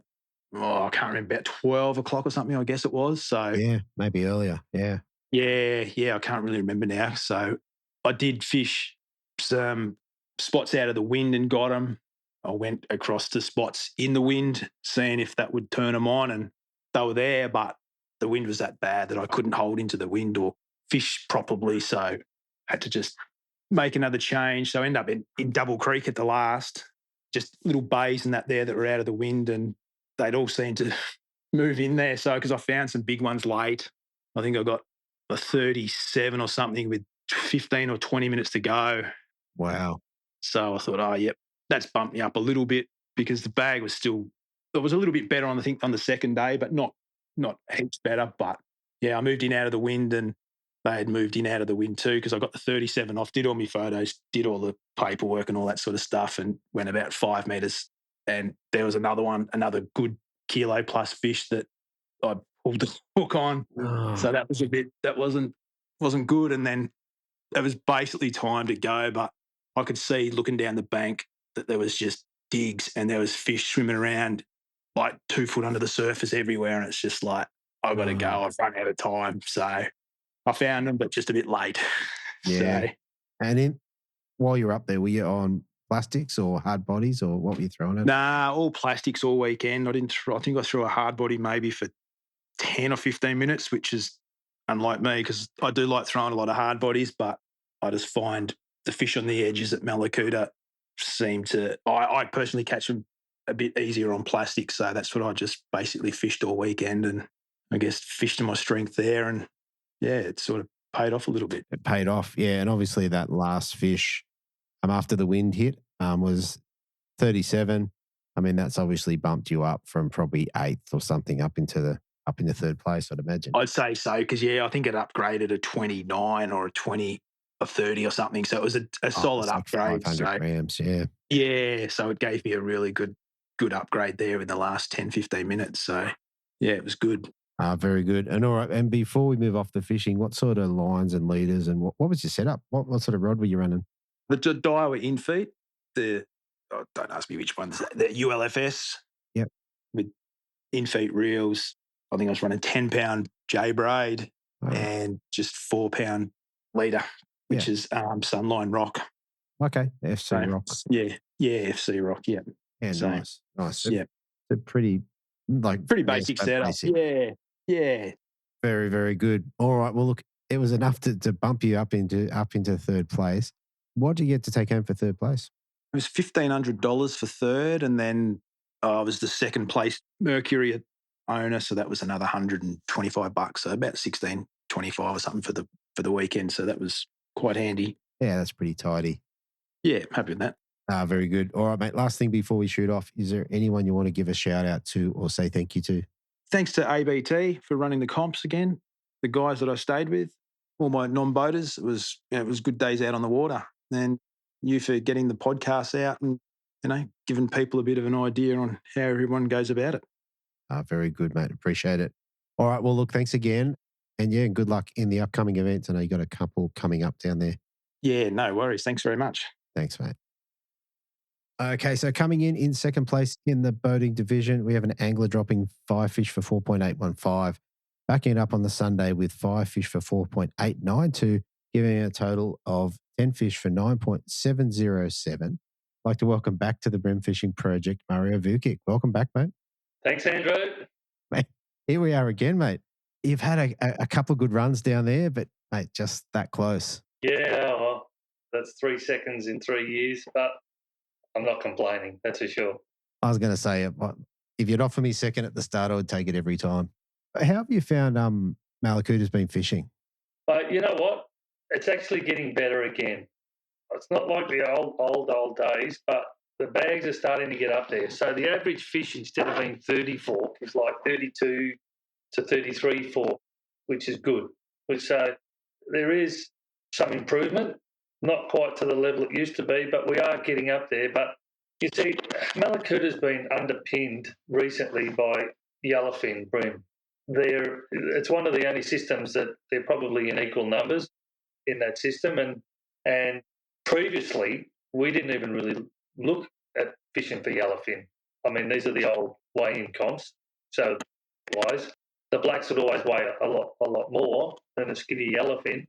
I can't remember, about 12 o'clock or something, I guess it was. So Yeah, maybe earlier. Yeah. yeah, I can't really remember now. So I did fish some spots out of the wind and got them. I went across to spots in the wind, seeing if that would turn them on, and they were there, but the wind was that bad that I couldn't hold into the wind or fish properly. So I had to just make another change. So I ended up in Double Creek at the last, just little bays and that there that were out of the wind, and they'd all seemed to move in there. So because I found some big ones late, I think I got a 37 or something with 15 or 20 minutes to go. Wow. So I thought, oh, yep, that's bumped me up a little bit because the bag was still, it was a little bit better on the second day, but not heaps better. But yeah, I moved in out of the wind and they had moved in out of the wind too because I got the 37 off, did all my photos, did all the paperwork and all that sort of stuff and went about 5 metres. And there was another good kilo plus fish that I pulled the hook on. Oh, So that wasn't good. And then it was basically time to go, but I could see looking down the bank that there was just digs and there was fish swimming around like 2 foot under the surface everywhere. And it's just like, I've got to go. I've run out of time. So I found them, but just a bit late. yeah. So, And while you're up there, were you on plastics or hard bodies or what were you throwing at? nah, all plastics all weekend. I think I threw a hard body maybe for 10 or 15 minutes, which is unlike me because I do like throwing a lot of hard bodies, but I just find the fish on the edges at Mallacoota seem to, I personally catch them a bit easier on plastic. So that's what I just basically fished all weekend and I guess fished to my strength there. And yeah, it sort of paid off a little bit. It paid off. Yeah. And obviously that last fish after the wind hit was 37. I mean, that's obviously bumped you up from probably 8th or something up into third place, I'd imagine. I'd say so because, yeah, I think it upgraded a 29 or a 20 or 30 or something. So it was a solid It's like upgrade. 500 grams, yeah. Yeah, so it gave me a really good upgrade there in the last 10, 15 minutes. So, yeah, it was good. Very good. And all right, and before we move off the fishing, what sort of lines and leaders and what was your setup? What sort of rod were you running? The Daiwa in feet, don't ask me which ones, the ULFS. Yep. With in feet reels. I think I was running 10-pound J braid and just 4-pound leader, which is Sunline Rock. Okay, FC Rock. Yeah, FC Rock, yeah. Yeah, so, nice. Yeah. It's a pretty basic setup. Basic. Yeah. Very, very good. All right. Well, look, it was enough to bump you up into third place. What did you get to take home for third place? It was $1,500 for third, and then I was the second place Mercury owner, so that was another $125, so about $1,625 or something for the weekend. So that was quite handy. Yeah, that's pretty tidy. Yeah, happy with that. Very good. All right, mate. Last thing before we shoot off, is there anyone you want to give a shout out to or say thank you to? Thanks to ABT for running the comps again. The guys that I stayed with, all my non-boaters, it was good days out on the water. And you for getting the podcast out and giving people a bit of an idea on how everyone goes about it. Very good, mate. Appreciate it. All right. Well, look, thanks again. And yeah, good luck in the upcoming events. I know you got a couple coming up down there. Yeah, no worries. Thanks very much. Thanks, mate. Okay, so coming in second place in the boating division, we have an angler dropping 5 fish for 4.815, backing it up on the Sunday with 5 fish for 4.892, giving a total of 10 fish for 9.707. I'd like to welcome back to the Bream Fishing Project, Mario Vukic. Welcome back, mate. Thanks, Andrew. Mate, here we are again, mate. You've had a couple of good runs down there, but, mate, just that close. Yeah, well, that's 3 seconds in 3 years, but I'm not complaining, that's for sure. I was going to say, if you'd offer me second at the start, I would take it every time. How have you found Mallacoota's been fishing? But you know what? It's actually getting better again. It's not like the old days, but the bags are starting to get up there. So the average fish, instead of being 30 fork, is like 32 to 33 fork, which is good. So there is some improvement. Not quite to the level it used to be, but we are getting up there. But you see, Mallacoota's been underpinned recently by yellowfin bream. It's one of the only systems that they're probably in equal numbers in that system. And previously, we didn't even really look at fishing for yellowfin. I mean, these are the old weigh-in comps. So, wise, the blacks would always weigh a lot more than a skinny yellowfin,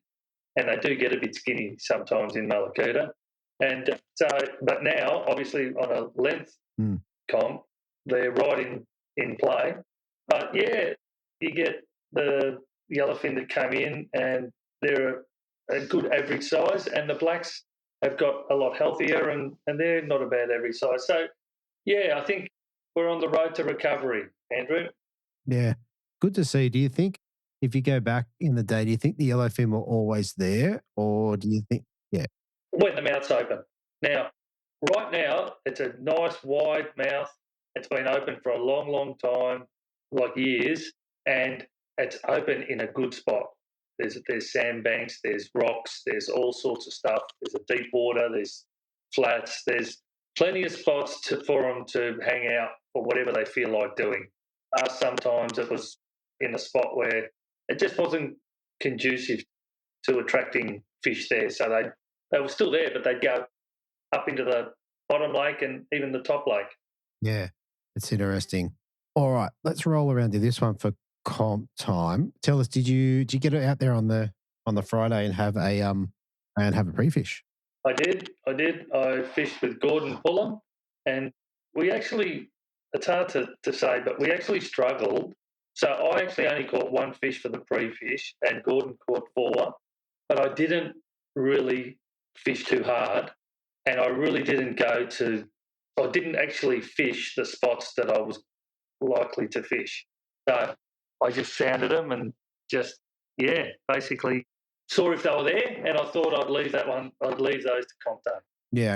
and they do get a bit skinny sometimes in Mallacoota. And so, but now, obviously, on a length comp, they're right in play. But yeah, you get the yellowfin that come in, and they're a good average size, and the blacks have got a lot healthier, and they're not a bad average size. So, yeah, I think we're on the road to recovery, Andrew. Yeah. Good to see. Do you think if you go back in the day, do you think the yellowfin were always there? Or do you think, yeah, When the mouth's open. Now, right now, it's a nice wide mouth. It's been open for a long, long time, like years, and it's open in a good spot. There's sandbanks, there's rocks, there's all sorts of stuff. There's a deep water, there's flats, there's plenty of spots for them to hang out for whatever they feel like doing. Sometimes it was in a spot where it just wasn't conducive to attracting fish there, so they were still there, but they'd go up into the bottom lake and even the top lake. yeah, it's interesting. All right, let's roll around to this one for comp time. Tell us, did you get it out there on the Friday and have a pre-fish? I did. I fished with Gordon Pullum, and we actually, it's hard to say, but we actually struggled. So I actually only caught one fish for the pre-fish, and Gordon caught 4, but I didn't really fish too hard, and I really didn't I didn't actually fish the spots that I was likely to fish. So I just sounded them and just, yeah, basically saw if they were there, and I thought I'd leave those to comp day. Yeah,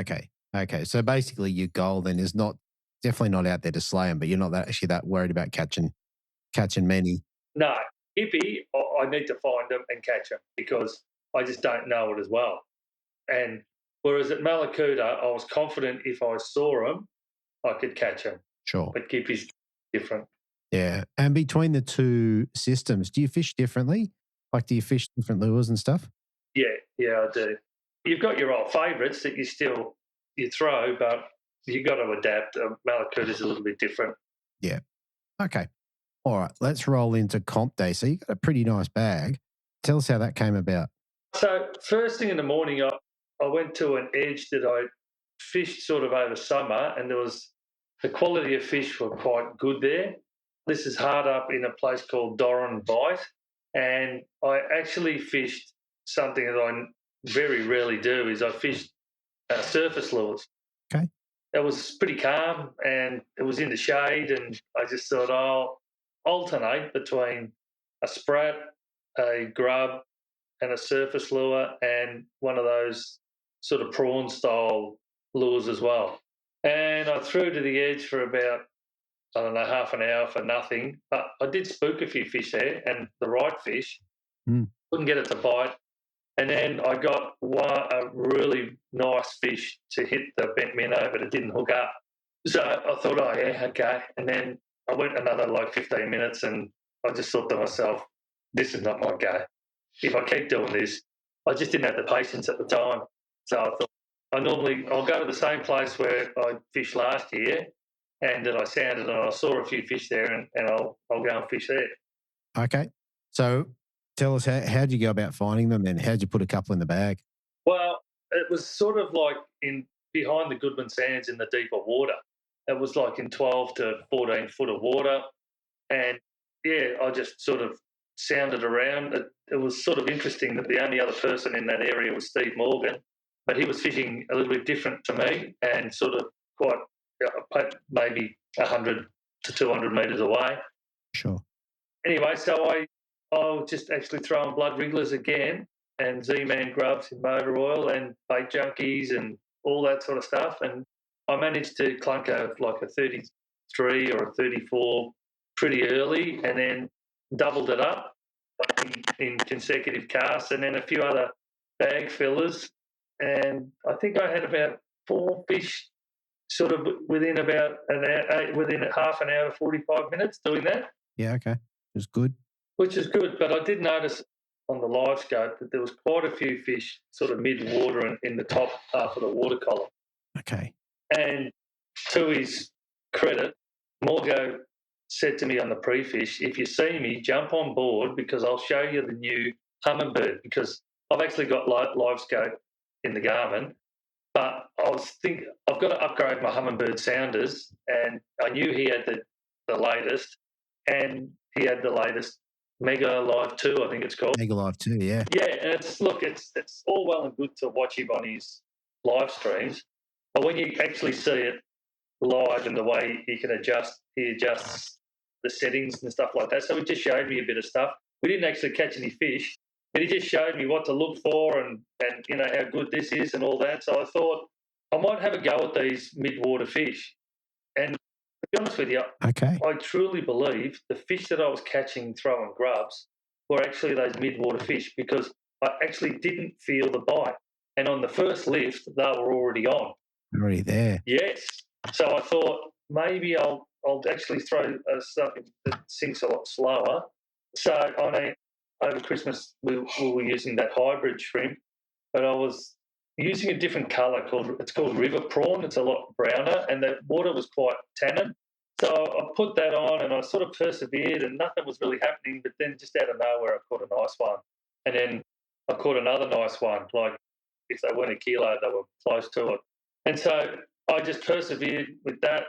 okay. So basically, your goal then is definitely not out there to slay them, but you're not that worried about catching many. No, hippie, I need to find them and catch them because I just don't know it as well. And whereas at Mallacoota, I was confident if I saw them, I could catch them. Sure. But Gippy's different. Yeah. And between the two systems, do you fish differently? Like, do you fish different lures and stuff? Yeah, I do. You've got your old favourites that you throw, but you've got to adapt. Mallacoota is a little bit different. Yeah. Okay. All right. Let's roll into comp day. So you got a pretty nice bag. Tell us how that came about. So first thing in the morning, I went to an edge that I fished sort of over summer, and the quality of fish were quite good there. This is hard up in a place called Doran Bight, and I actually fished something that I very rarely do. Is I fished surface lures. Okay. It was pretty calm, and it was in the shade, and I just thought I'll alternate between a sprat, a grub, and a surface lure, and one of those sort of prawn style lures as well. And I threw to the edge for about, I don't know, half an hour for nothing. But I did spook a few fish there, and the right fish. Couldn't get it to bite. And then I got a really nice fish to hit the bent minnow, but it didn't hook up. So I thought, oh, yeah, okay. And then I went another 15 minutes, and I just thought to myself, this is not my go. If I keep doing this, I just didn't have the patience at the time. So I thought, I'll go to the same place where I fished last year, and that I sounded, and I saw a few fish there, and I'll go and fish there. Okay. So tell us, how did you go about finding them then? How did you put a couple in the bag? Well, it was sort of like behind the Goodman Sands in the deeper water. It was like in 12 to 14 foot of water. And yeah, I just sort of sounded around. It was sort of interesting that the only other person in that area was Steve Morgan, but he was fishing a little bit different to me and sort of quite maybe 100 to 200 metres away. Sure. Anyway, so I was just actually throwing blood wrigglers again and Z-Man grubs in motor oil and bait junkies and all that sort of stuff. And I managed to clunk a 33 or a 34 pretty early, and then doubled it up in consecutive casts, and then a few other bag fillers. And I think I had about 4 fish sort of within about within half an hour to 45 minutes doing that. Yeah, okay. It was good. Which is good, but I did notice on the live scope that there was quite a few fish sort of mid-water and in the top half of the water column. Okay. And to his credit, Morgo said to me on the pre-fish, if you see me, jump on board because I'll show you the new Humminbird, because I've actually got live scope in the Garmin, but I was thinking I've got to upgrade my Humminbird sounders, and I knew he had the latest, and he had the latest Mega Live 2, I think it's called. Mega Live 2, yeah. Yeah, and it's all well and good to watch him on his live streams, but when you actually see it live and the way he adjusts the settings and stuff like that. So he just showed me a bit of stuff. We didn't actually catch any fish, but he just showed me what to look for and how good this is and all that. So I thought I might have a go at these mid-water fish. And to be honest with you, Okay. I truly believe the fish that I was catching throwing grubs were actually those mid-water fish, because I actually didn't feel the bite. And on the first lift, they were already on. Already there. Yes. So I thought maybe I'll actually throw something that sinks a lot slower. So over Christmas we were using that hybrid shrimp, but I was using a different colour it's called river prawn. It's a lot browner, and the water was quite tannin. So I put that on, and I sort of persevered, and nothing was really happening. But then just out of nowhere, I caught a nice one, and then I caught another nice one. Like if they weren't a kilo, they were close to it, and so I just persevered with that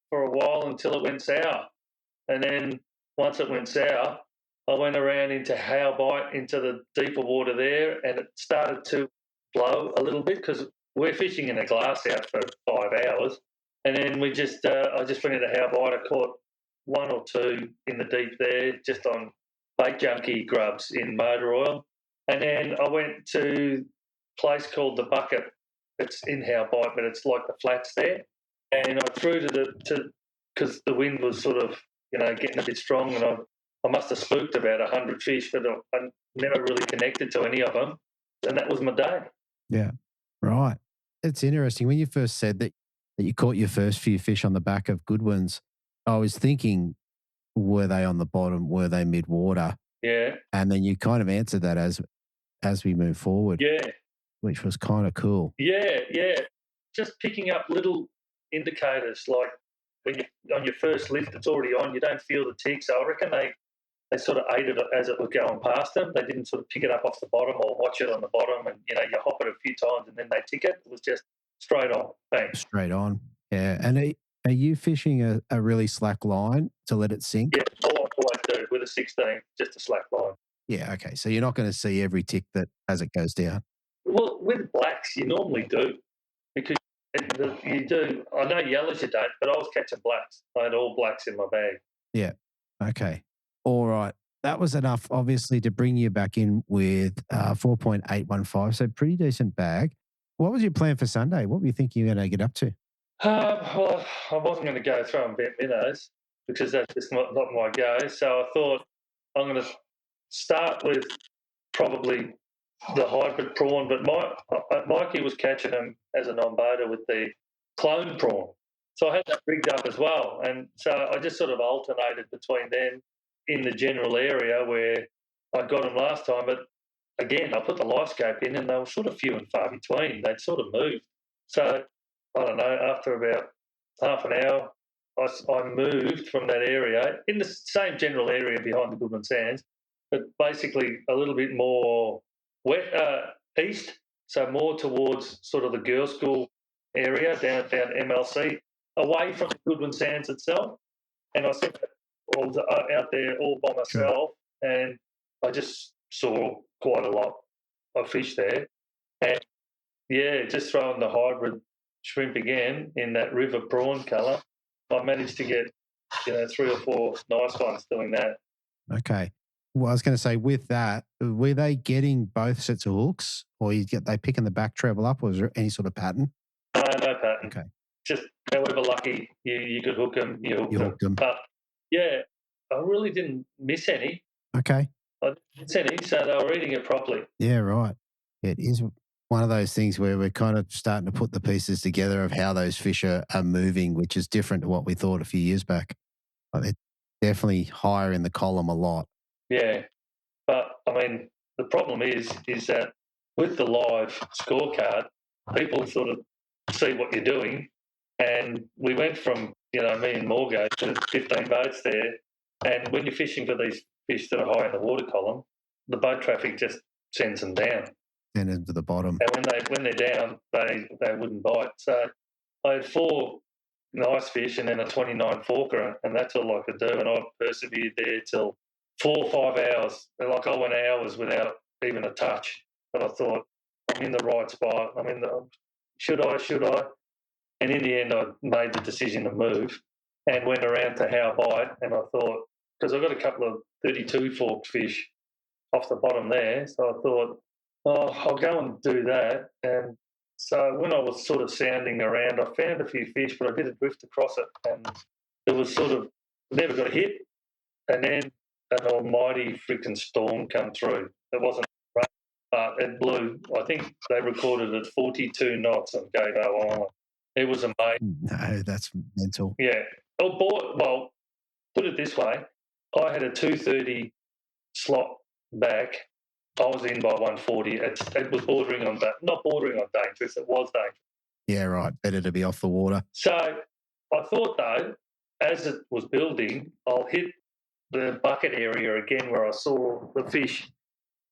for a while until it went sour. And then once it went sour, I went around into Howbite, into the deeper water there, and it started to blow a little bit because we're fishing in a glass out for 5 hours. And then I just went into Howbite. I caught one or two in the deep there, just on bait junkie grubs in motor oil. And then I went to a place called The Bucket. It's in Howbite, but it's like the flats there. And I threw because the wind was sort of, getting a bit strong, and I must have spooked about 100 fish, but I never really connected to any of them. And that was my day. Yeah. Right. It's interesting. When you first said that you caught your first few fish on the back of good ones, I was thinking, were they on the bottom? Were they mid-water? Yeah. And then you kind of answered that as we move forward. Yeah. Which was kind of cool. Yeah, yeah. Just picking up little indicators, like when you on your first lift, it's already on. You don't feel the tick. So I reckon they sort of ate it as it was going past them. They didn't sort of pick it up off the bottom or watch it on the bottom, and you hop it a few times and then they tick it. It was just straight on, bang. Straight on. Yeah. And are you fishing a really slack line to let it sink? Yeah, I always do with a 16, just a slack line. Yeah. Okay. So you're not going to see every tick that as it goes down. Well, with blacks, you normally do, because you do. I know yellows you don't, but I was catching blacks. I had all blacks in my bag. Yeah. Okay. All right. That was enough, obviously, to bring you back in with 4.815. So pretty decent bag. What was your plan for Sunday? What were you thinking you were going to get up to? Well, I wasn't going to go throwing bent minnows because that's just not my go. So I thought I'm going to start with probably the hybrid prawn, but Mikey was catching them as a non-boater with the clone prawn. So I had that rigged up as well. And so I just sort of alternated between them in the general area where I got them last time. But again, I put the live scope in and they were sort of few and far between. They'd sort of moved. So I don't know, after about half an hour, I moved from that area in the same general area behind the Goodman Sands, but basically a little bit more east, so more towards sort of the girls' school area, down MLC, away from the Goodman Sands itself. And I sort of was out there all by myself, and I just saw quite a lot of fish there. And yeah, just throwing the hybrid shrimp again in that river prawn colour, I managed to get 3 or 4 nice ones doing that. Okay. Well, I was going to say, with that, were they getting both sets of hooks, or they picking the back treble up, or was there any sort of pattern? No pattern. Okay. Just however lucky you could hook them, you hooked them. But yeah, I really didn't miss any. Okay. I didn't miss any, so they were eating it properly. Yeah, right. It is one of those things where we're kind of starting to put the pieces together of how those fish are moving, which is different to what we thought a few years back. They're definitely higher in the column a lot. Yeah, but I mean, the problem is that with the live scorecard, people sort of see what you're doing, And we went from, me and Morgo to 15 boats there. And when you're fishing for these fish that are high in the water column, the boat traffic just sends them down. And into the bottom. And when they're down, they wouldn't bite. So I had 4 nice fish and then a 29 forker, and that's all I could do. And I persevered there till 4 or 5 hours. And like I went hours without even a touch. But I thought, I'm in the right spot. Should I? And in the end, I made the decision to move and went around to How Bite. And I thought, because I got a couple of 32 forked fish off the bottom there, so I thought, I'll go and do that. And so when I was sort of sounding around, I found a few fish, but I did a drift across it, and it was sort of never got hit. And then an almighty freaking storm come through. It wasn't rain, but it blew. I think they recorded it 42 knots on Gado Island. It was amazing. No, that's mental. Yeah. Well, put it this way. I had a 230 slot back. I was in by 140. It was bordering on that. Not bordering on dangerous. It was dangerous. Yeah, right. Better to be off the water. So I thought, though, as it was building, I'll hit the bucket area again where I saw the fish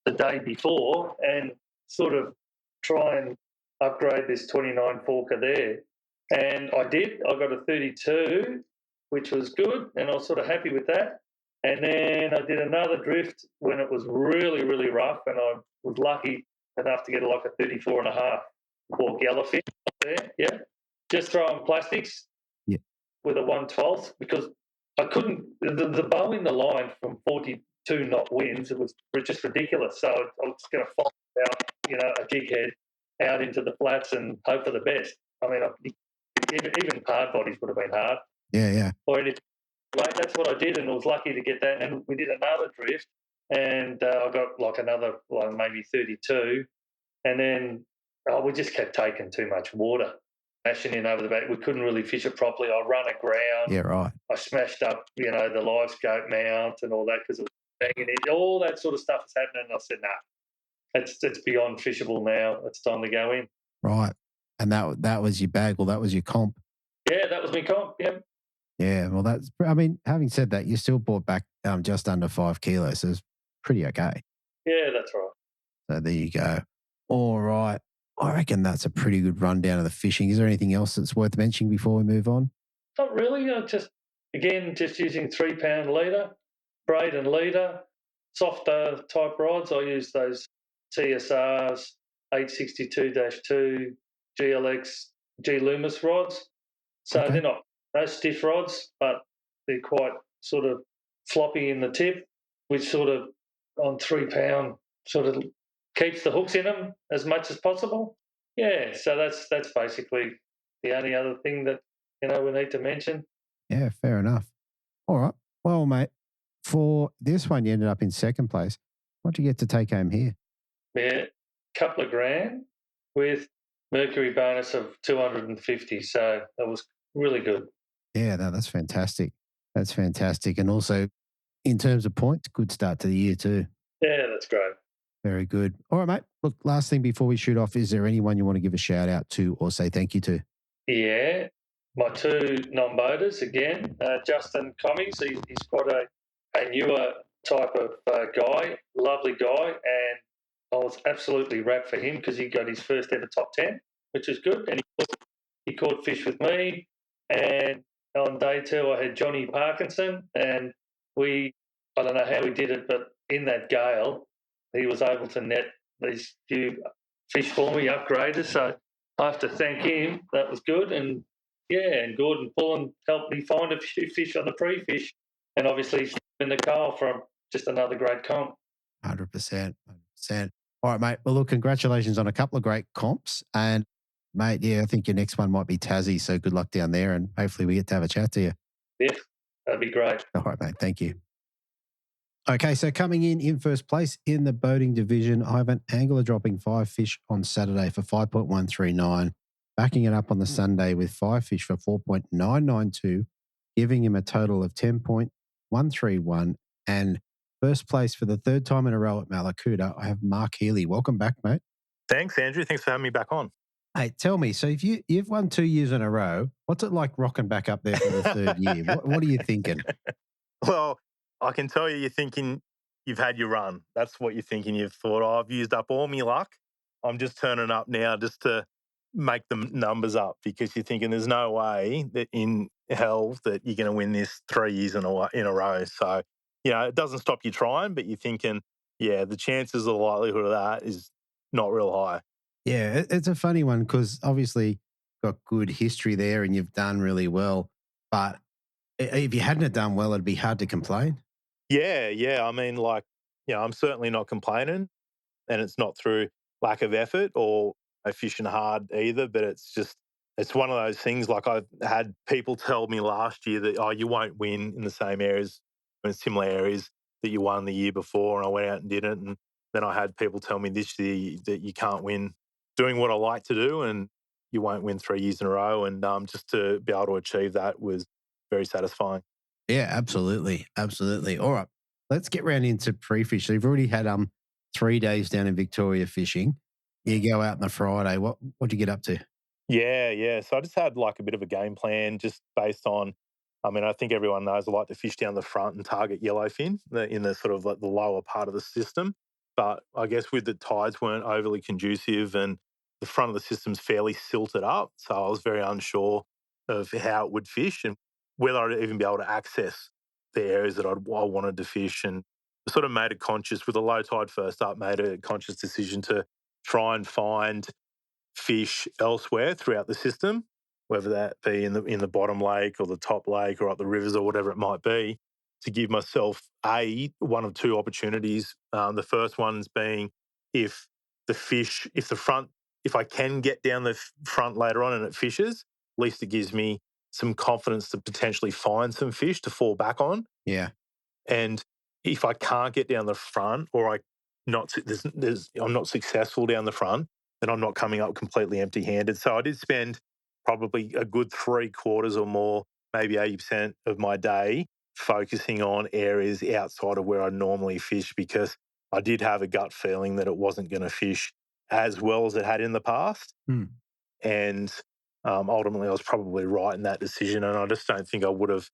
the day before and sort of try and upgrade this 29 forker there. And I did. I got a 32, which was good, and I was sort of happy with that. And then I did another drift when it was really, really rough, and I was lucky enough to get like a 34 and a half for yellowfish there. Yeah, just throwing plastics with a 1/12 because I couldn't. The bow in the line from 42 knot winds, it was just ridiculous. So I was going to follow out, a jig head out into the flats and hope for the best. I mean, even hard bodies would have been hard. Yeah. Or anything. Like, that's what I did, and I was lucky to get that. And we did another drift, and I got like another, maybe 32. And then we just kept taking too much water, mashing in over the back. We couldn't really fish it properly. I run aground. Yeah, right. I smashed up, the live scope mount and all that because it was banging in. All that sort of stuff was happening. And I said, nah, it's beyond fishable now. It's time to go in. Right. And that was your bag, or that was your comp? Yeah, that was my comp, yeah. Yeah, well, having said that, you still brought back just under 5 kilos, so it's pretty okay. Yeah, that's right. So there you go. All right. I reckon that's a pretty good rundown of the fishing. Is there anything else that's worth mentioning before we move on? Not really. Just using 3 pound leader, braid and leader, softer type rods. I use those CSRs 862-2 GLX G Loomis rods. So They're not no stiff rods, but they're quite sort of floppy in the tip, which sort of on 3 pound sort of keeps the hooks in them as much as possible. Yeah, so that's basically the only other thing that we need to mention. Yeah, fair enough. All right. Well, mate, for this one, you ended up in second place. What did you get to take home here? Yeah, couple of grand with mercury bonus of 250. So that was really good. Yeah, that's fantastic. That's fantastic. And also, in terms of points, good start to the year too. Yeah, that's great. Very good. All right, mate. Look, last thing before we shoot off, is there anyone you want to give a shout out to or say thank you to? Yeah, my 2 non-boaters again, Justin Commies. He's quite a newer type of guy, lovely guy, and I was absolutely wrapped for him because he got his first ever top 10, which is good. And he caught fish with me. And on day 2, I had Johnny Parkinson, and I don't know how he did it, but in that gale, he was able to net these few fish for me, upgraders. So I have to thank him. That was good. And and Gordon Pullen helped me find a few fish on the pre-fish. And obviously, in the Carl from just another great comp. 100%. 100%. All right, mate. Well, look, congratulations on a couple of great comps. And, mate, I think your next one might be Tassie. So good luck down there. And hopefully we get to have a chat to you. Yeah, that'd be great. All right, mate. Thank you. Okay, so coming in first place in the boating division, I have an angler dropping 5 fish on Saturday for 5.139, backing it up on the Sunday with 5 fish for 4.992, giving him a total of 10.131. And first place for the 3rd time in a row at Mallacoota, I have Mark Healy. Welcome back, mate. Thanks, Andrew. Thanks for having me back on. Hey, tell me, so if you've won 2 years in a row, what's it like rocking back up there for the 3rd year? What are you thinking? Well, I can tell you're thinking you've had your run. That's what you're thinking. You've thought, oh, I've used up all my luck. I'm just turning up now just to make the numbers up because you're thinking there's no way that in hell that you're going to win this 3 years in a row. So, it doesn't stop you trying, but you're thinking, yeah, the chances or the likelihood of that is not real high. Yeah, it's a funny one because obviously got good history there and you've done really well. But if you hadn't have done well, it'd be hard to complain. Yeah, yeah. I mean, I'm certainly not complaining. And it's not through lack of effort or fishing hard either, but it's one of those things. Like I've had people tell me last year that, oh, you won't win in the same areas, in similar areas that you won the year before. And I went out and did it. And then I had people tell me this year that you can't win doing what I like to do and you won't win 3 years in a row. And just to be able to achieve that was very satisfying. Yeah, absolutely. Absolutely. All right. Let's get round into pre-fish. So you've already had 3 days down in Victoria fishing. You go out on the Friday. What'd you get up to? Yeah, yeah. So I just had like a bit of a game plan just based on, I mean, I think everyone knows I like to fish down the front and target yellowfin in the sort of like the lower part of the system. But I guess with the tides weren't overly conducive and the front of the system's fairly silted up. So I was very unsure of how it would fish and whether I'd even be able to access the areas that I wanted to fish. And sort of made a conscious, with the low tide first up, made a conscious decision to try and find fish elsewhere throughout the system, whether that be in the bottom lake or the top lake or up the rivers or whatever it might be, to give myself one of two opportunities. The first one's being if if I can get down the front later on and it fishes, at least it gives me some confidence to potentially find some fish to fall back on. Yeah. And if I can't get down the front or I'm not successful down the front, then I'm not coming up completely empty handed. So I did spend probably a good 3/4 or more, maybe 80% of my day focusing on areas outside of where I normally fish because I did have a gut feeling that it wasn't going to fish as well as it had in the past. Hmm. And ultimately, I was probably right in that decision. And I just don't think I would have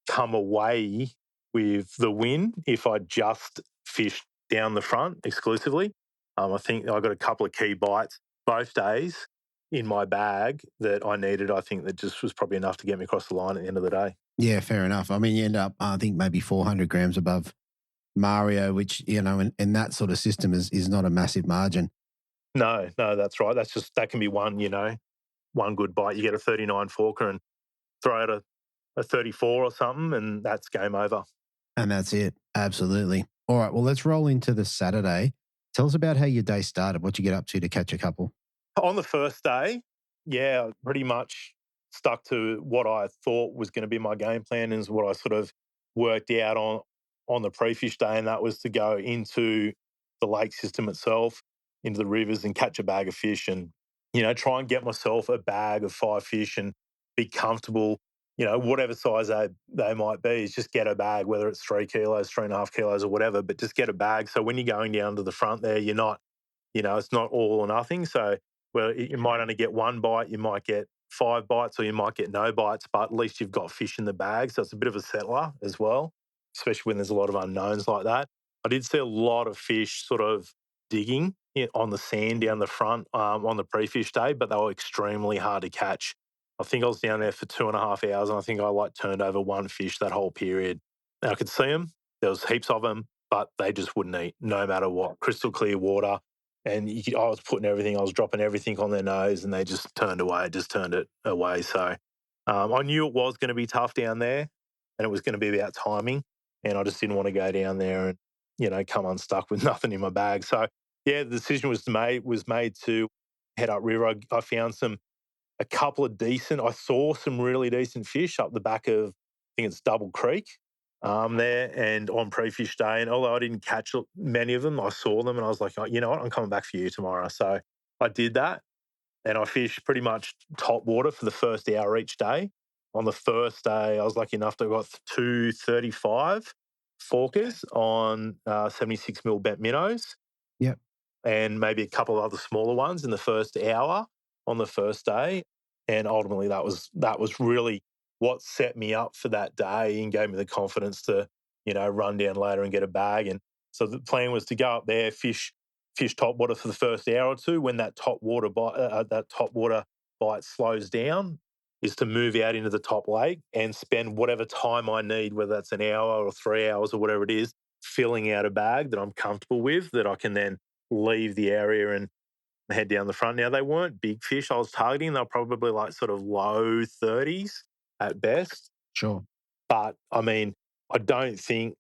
come away with the win if I just fished down the front exclusively. I think I got a couple of key bites both days in my bag that I needed. I think that just was probably enough to get me across the line at the end of the day. Yeah, fair enough. I mean, you end up, I think, maybe 400 grams above Mario, which, in that sort of system is not a massive margin. No, no, that's right. That can be one good bite. You get a 39 forker and throw out a 34 or something, and that's game over. And that's it. Absolutely. All right. Well, let's roll into the Saturday. Tell us about how your day started. What you get up to catch a couple. On the first day, yeah, pretty much stuck to what I thought was going to be my game plan and is what I sort of worked out on the pre-fish day, and that was to go into the lake system itself, into the rivers and catch a bag of fish and, try and get myself a bag of 5 fish and be comfortable, whatever size they might be, is just get a bag, whether it's 3 kilos, 3.5 kilos or whatever, but just get a bag. So when you're going down to the front there, you're not, it's not all or nothing. So you might only get one bite, you might get 5 bites, or you might get no bites, but at least you've got fish in the bag. So it's a bit of a settler as well, especially when there's a lot of unknowns like that. I did see a lot of fish sort of digging on the sand down the front on the pre-fish day, but they were extremely hard to catch. I think I was down there for 2.5 hours, and I think I turned over one fish that whole period. And I could see them. There was heaps of them, but they just wouldn't eat, no matter what. Crystal clear water. And I was putting everything, I was dropping everything on their nose, and they just turned it away. So I knew it was going to be tough down there, and it was going to be about timing. And I just didn't want to go down there and, come unstuck with nothing in my bag. So yeah, the decision was made to head upriver. I found I saw some really decent fish up the back of, I think it's Double Creek there and on pre-fish day. And although I didn't catch many of them, I saw them and I was like, oh, you know what, I'm coming back for you tomorrow. So I did that and I fished pretty much top water for the first hour each day. On the first day, I was lucky enough to got 235 forkers on 76 mil bent minnows Yep. and maybe a couple of other smaller ones in the first hour. on the first day. And ultimately that was really what set me up for that day and gave me the confidence to, run down later and get a bag. And so the plan was to go up there, fish top water for the first hour or two. When that top water bite slows down, is to move out into the top lake and spend whatever time I need, whether that's an hour or 3 hours or whatever it is, filling out a bag that I'm comfortable with, that I can then leave the area and head down the front. Now, they weren't big fish I was targeting. They're probably like sort of low 30s at best. Sure. But I mean, I don't think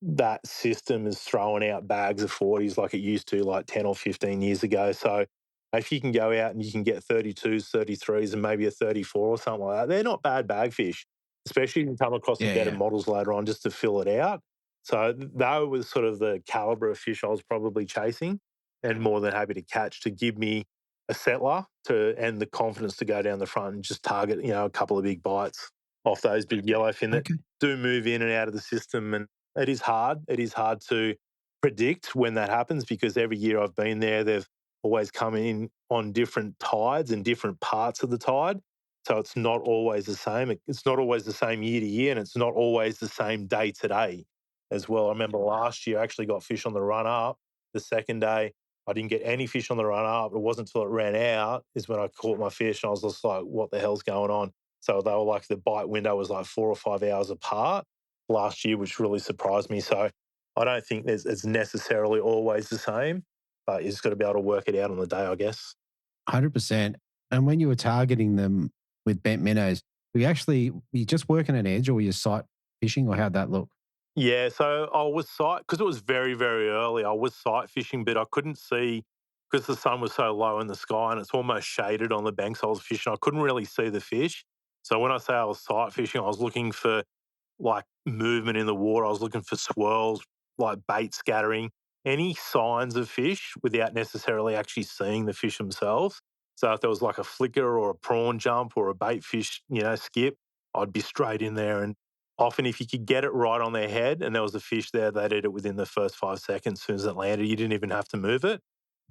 that system is throwing out bags of 40s like it used to, like 10 or 15 years ago. So if you can go out and you can get 32s, 33s, and maybe a 34 or something like that, they're not bad bag fish, especially if you come across some Yeah, better yeah. models later on just to fill it out. So that was sort of the caliber of fish I was probably chasing, and more than happy to catch to give me a settler and the confidence to go down the front and just target, a couple of big bites off those big yellowfin that Okay. do move in and out of the system. And it is hard. It is hard to predict when that happens, because every year I've been there, they've always come in on different tides and different parts of the tide. So it's not always the same. It's not always the same year to year, and it's not always the same day to day as well. I remember last year I actually got fish on the run up. The second day, I didn't get any fish on the run up. It wasn't until it ran out is when I caught my fish, and I was just like, what the hell's going on? So they were like, the bite window was like 4 or 5 hours apart last year, which really surprised me. So I don't think it's necessarily always the same, but you just got to be able to work it out on the day, I guess. 100%. And when you were targeting them with bent minnows, were you just working an edge, or were you sight fishing, or how'd that look? Yeah, so I was because it was very, very early. I was sight fishing, but I couldn't see because the sun was so low in the sky and it's almost shaded on the banks I was fishing. I couldn't really see the fish. So when I say I was sight fishing, I was looking for like movement in the water. I was looking for swirls, like bait scattering, any signs of fish without necessarily actually seeing the fish themselves. So if there was like a flicker or a prawn jump or a bait fish, skip, I'd be straight in there. And often if you could get it right on their head and there was a fish there, they'd eat it within the first 5 seconds. As soon as it landed, you didn't even have to move it.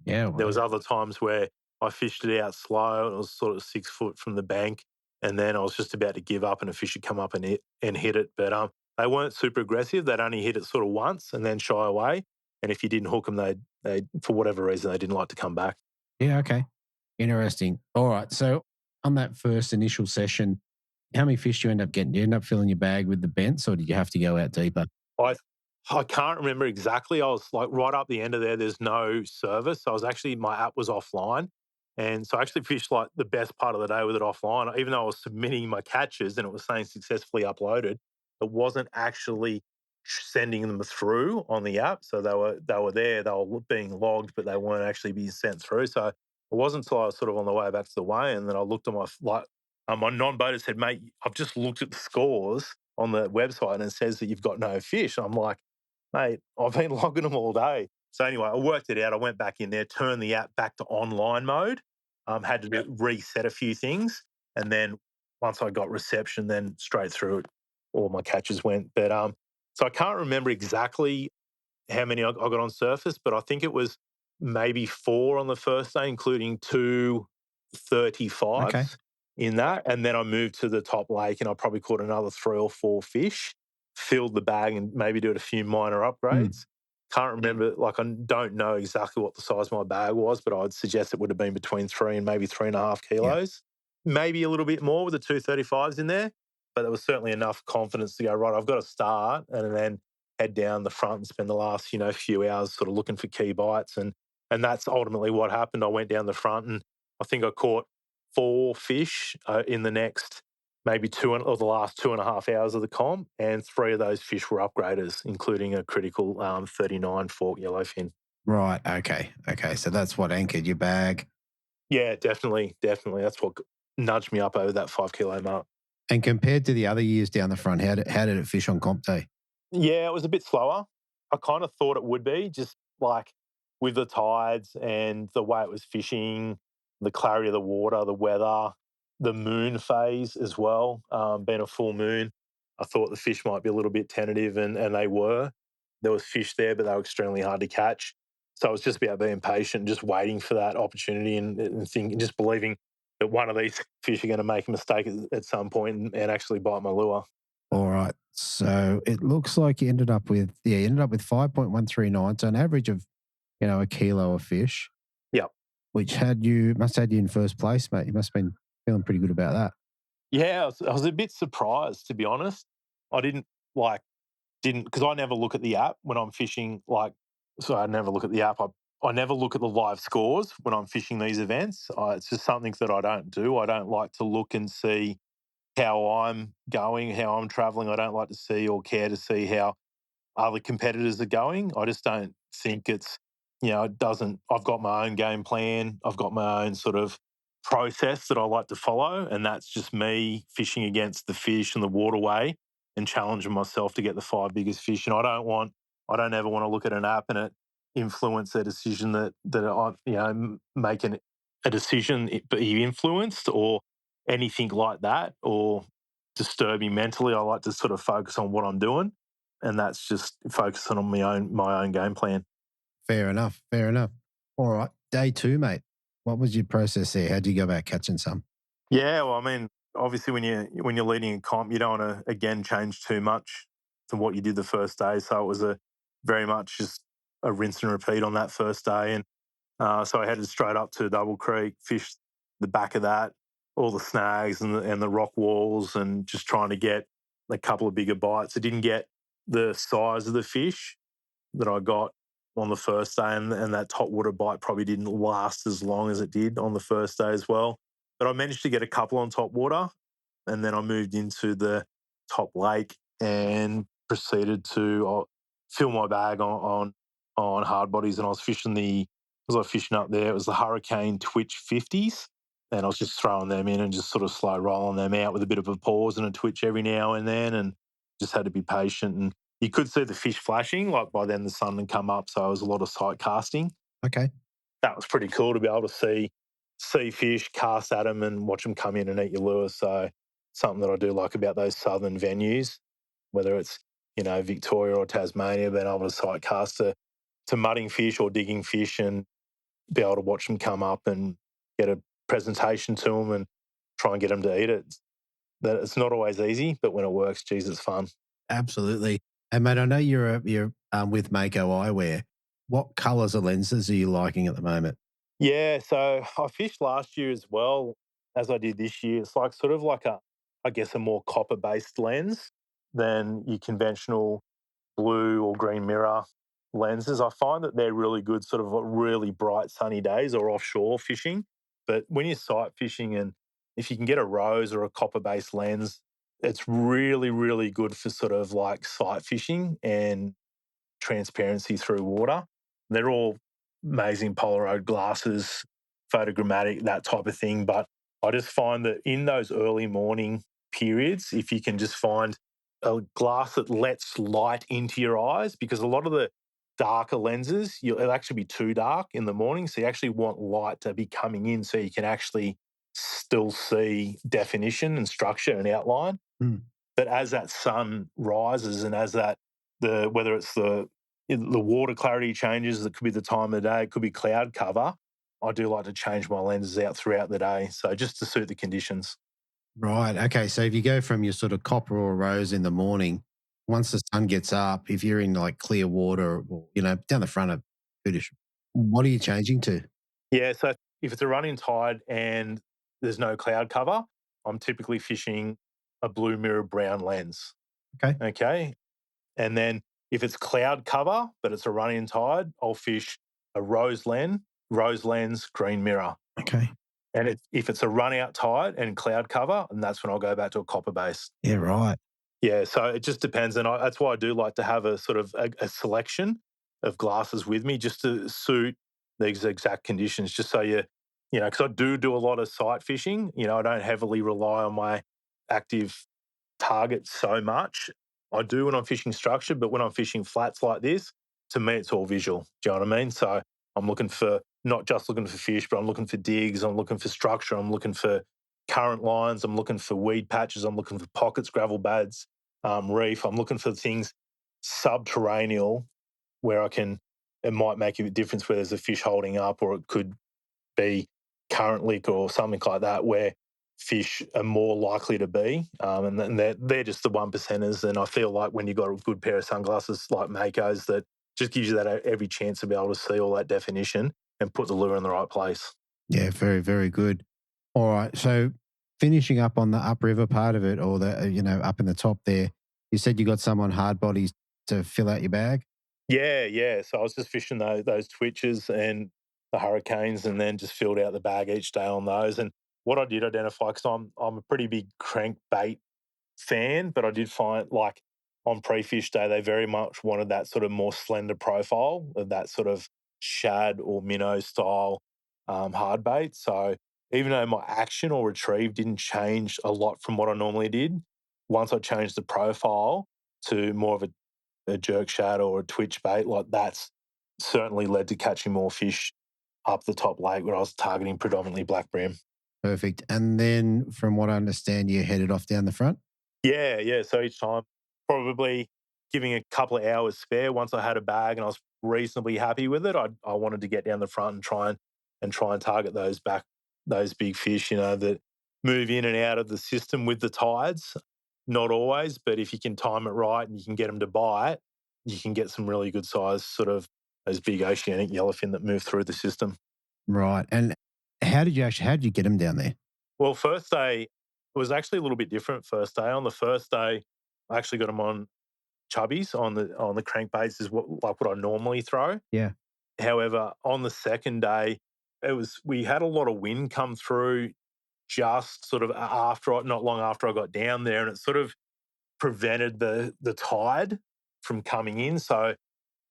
Yeah, There was well, other times where I fished it out slow and it was sort of 6 foot from the bank, and then I was just about to give up and a fish would come up and hit it. But they weren't super aggressive. They'd only hit it sort of once and then shy away. And if you didn't hook them, they for whatever reason, they didn't like to come back. yeah, okay. Interesting. All right. So on that first initial session, how many fish do you end up getting? Do you end up filling your bag with the bents, or did you have to go out deeper? I I can't remember exactly. I was like right up the end of there. There's no service. So I was actually my app was offline, and so I actually fished like the best part of the day with it offline. Even though I was submitting my catches and it was saying successfully uploaded, it wasn't actually sending them through on the app. So they were there. They were being logged, but they weren't actually being sent through. So it wasn't until I was sort of on the way back to the weigh, and then I looked at my non-boater said, "Mate, I've just looked at the scores on the website and it says that you've got no fish." I'm like, mate, I've been logging them all day. So anyway, I worked it out. I went back in there, turned the app back to online mode, had to reset a few things. And then once I got reception, then straight through it, all my catches went. But so I can't remember exactly how many I got on surface, but I think it was maybe 4 on the first day, including two Okay. 35s in that. And then I moved to the top lake and I probably caught another 3 or 4 fish, filled the bag and maybe did a few minor Mm, upgrades. Can't remember, like, I don't know exactly what the size of my bag was, but I'd suggest it would have been between 3 and maybe 3.5 yeah. kilos. Maybe a little bit more with the 235s in there, but there was certainly enough confidence to go, right, I've got to start. And then head down the front and spend the last, few hours sort of looking for key bites. And that's ultimately what happened. I went down the front and I think I caught 4 fish in the next maybe or the last 2.5 hours of the comp, and 3 of those fish were upgraders, including a critical 39 fork yellowfin. Right. Okay. Okay. So that's what anchored your bag. Yeah, definitely, definitely. That's what nudged me up over that 5 kilo mark. And compared to the other years down the front, how did it fish on comp day? Yeah, it was a bit slower. I kind of thought it would be, just like with the tides and the way it was fishing, the clarity of the water, the weather, the moon phase as well, being a full moon. I thought the fish might be a little bit tentative, and they were. There was fish there, but they were extremely hard to catch. So it was just about being patient, just waiting for that opportunity and thinking, just believing that one of these fish are going to make a mistake at some point and actually bite my lure. All right. So it looks like you ended up with 5.139, so an average of a kilo of fish. Yep. Which must have had you in first place, mate. You must have been feeling pretty good about that. Yeah, I was a bit surprised, to be honest. I didn't because I never look at the app when I'm fishing. So I never look at the app. I never look at the live scores when I'm fishing these events. It's just something that I don't do. I don't like to look and see how I'm going, how I'm traveling. I don't like to see or care to see how other competitors are going. I just don't think it doesn't. I've got my own game plan. I've got my own sort of process that I like to follow. And that's just me fishing against the fish and the waterway and challenging myself to get the 5 biggest fish. And I don't ever want to look at an app and it influence a decision that I, making a decision be influenced or anything like that or disturb me mentally. I like to sort of focus on what I'm doing and that's just focusing on my own game plan. Fair enough. Fair enough. All right. Day 2, mate. What was your process there? How did you go about catching some? Yeah, well, I mean, obviously when you're leading a comp, you don't want to again change too much to what you did the first day. So it was very much just a rinse and repeat on that first day, and so I headed straight up to Double Creek, fished the back of that, all the snags and the rock walls, and just trying to get a couple of bigger bites. I didn't get the size of the fish that I got on the first day, and that top water bite probably didn't last as long as it did on the first day as well. But I managed to get a couple on top water, and then I moved into the top lake and proceeded to fill my bag on hard bodies. And I was fishing up there. It was the Hurricane Twitch 50s, and I was just throwing them in and just sort of slow rolling them out with a bit of a pause and a twitch every now and then, and just had to be patient. And you could see the fish flashing, like by then the sun had come up, so it was a lot of sight casting. Okay. That was pretty cool to be able to see fish, cast at them and watch them come in and eat your lure. So something that I do like about those southern venues, whether it's, Victoria or Tasmania, being able to sight cast to mudding fish or digging fish and be able to watch them come up and get a presentation to them and try and get them to eat it. It's not always easy, but when it works, geez, it's fun. Absolutely. And mate, I know you're with Mako Eyewear. What colours or lenses are you liking at the moment? Yeah, so I fished last year as well as I did this year. It's sort of like a more copper-based lens than your conventional blue or green mirror lenses. I find that they're really good sort of really bright sunny days or offshore fishing. But when you're sight fishing and if you can get a rose or a copper-based lens, it's really, really good for sort of like sight fishing and transparency through water. They're all amazing Polaroid glasses, photogrammatic, that type of thing. But I just find that in those early morning periods, if you can just find a glass that lets light into your eyes, because a lot of the darker lenses, it'll actually be too dark in the morning. So you actually want light to be coming in so you can actually still see definition and structure and outline. Mm. But as that sun rises and as whether it's the water clarity changes, it could be the time of the day, it could be cloud cover, I do like to change my lenses out throughout the day. So just to suit the conditions. Right. Okay. So if you go from your sort of copper or rose in the morning, once the sun gets up, if you're in like clear water or, down the front of British, what are you changing to? Yeah. So if it's a running tide and there's no cloud cover, I'm typically fishing a blue mirror brown lens. Okay. Okay. And then if it's cloud cover, but it's a running tide, I'll fish a rose lens, green mirror. Okay. And if it's a run out tide and cloud cover, and that's when I'll go back to a copper base. Yeah, right. Yeah, so it just depends. And that's why I do like to have a sort of a selection of glasses with me just to suit these exact conditions, just so because I do a lot of sight fishing. I don't heavily rely on my active target so much. I do when I'm fishing structure, but when I'm fishing flats like this, to me, it's all visual. Do you know what I mean? So I'm not just looking for fish, but I'm looking for digs. I'm looking for structure. I'm looking for current lines. I'm looking for weed patches. I'm looking for pockets, gravel beds, reef. I'm looking for things subterranean where it might make a difference where there's a fish holding up, or it could be current lick or something like that where fish are more likely to be. And then they're just the 1%ers. And I feel like when you've got a good pair of sunglasses like Mako's, that just gives you that every chance to be able to see all that definition and put the lure in the right place. Yeah, very, very good. All right. So finishing up on the upriver part of it, or the, up in the top there, you said you got some on hard bodies to fill out your bag? Yeah. So I was just fishing those twitches and the hurricanes, and then just filled out the bag each day on those. And what I did identify, because I'm a pretty big crankbait fan, but I did find, like, on pre-fish day, they very much wanted that sort of more slender profile of that sort of shad or minnow style hard bait. So even though my action or retrieve didn't change a lot from what I normally did, once I changed the profile to more of a jerk shad or a twitch bait, like, that's certainly led to catching more fish up the top lake where I was targeting predominantly black brim. Perfect. And then from what I understand, you headed off down the front? Yeah. So each time, probably giving a couple of hours spare. Once I had a bag and I was reasonably happy with it, I wanted to get down the front and try and target those big fish, that move in and out of the system with the tides. Not always, but if you can time it right and you can get them to bite, you can get some really good size, sort of those big oceanic yellowfin that move through the system. Right. And how did you get them down there? Well, first day, it was actually a little bit different. First day, on the first day, I actually got them on chubbies on the crankbaits, is what I normally throw. Yeah. However, on the second day, we had a lot of wind come through just sort of not long after I got down there, and it sort of prevented the tide from coming in. So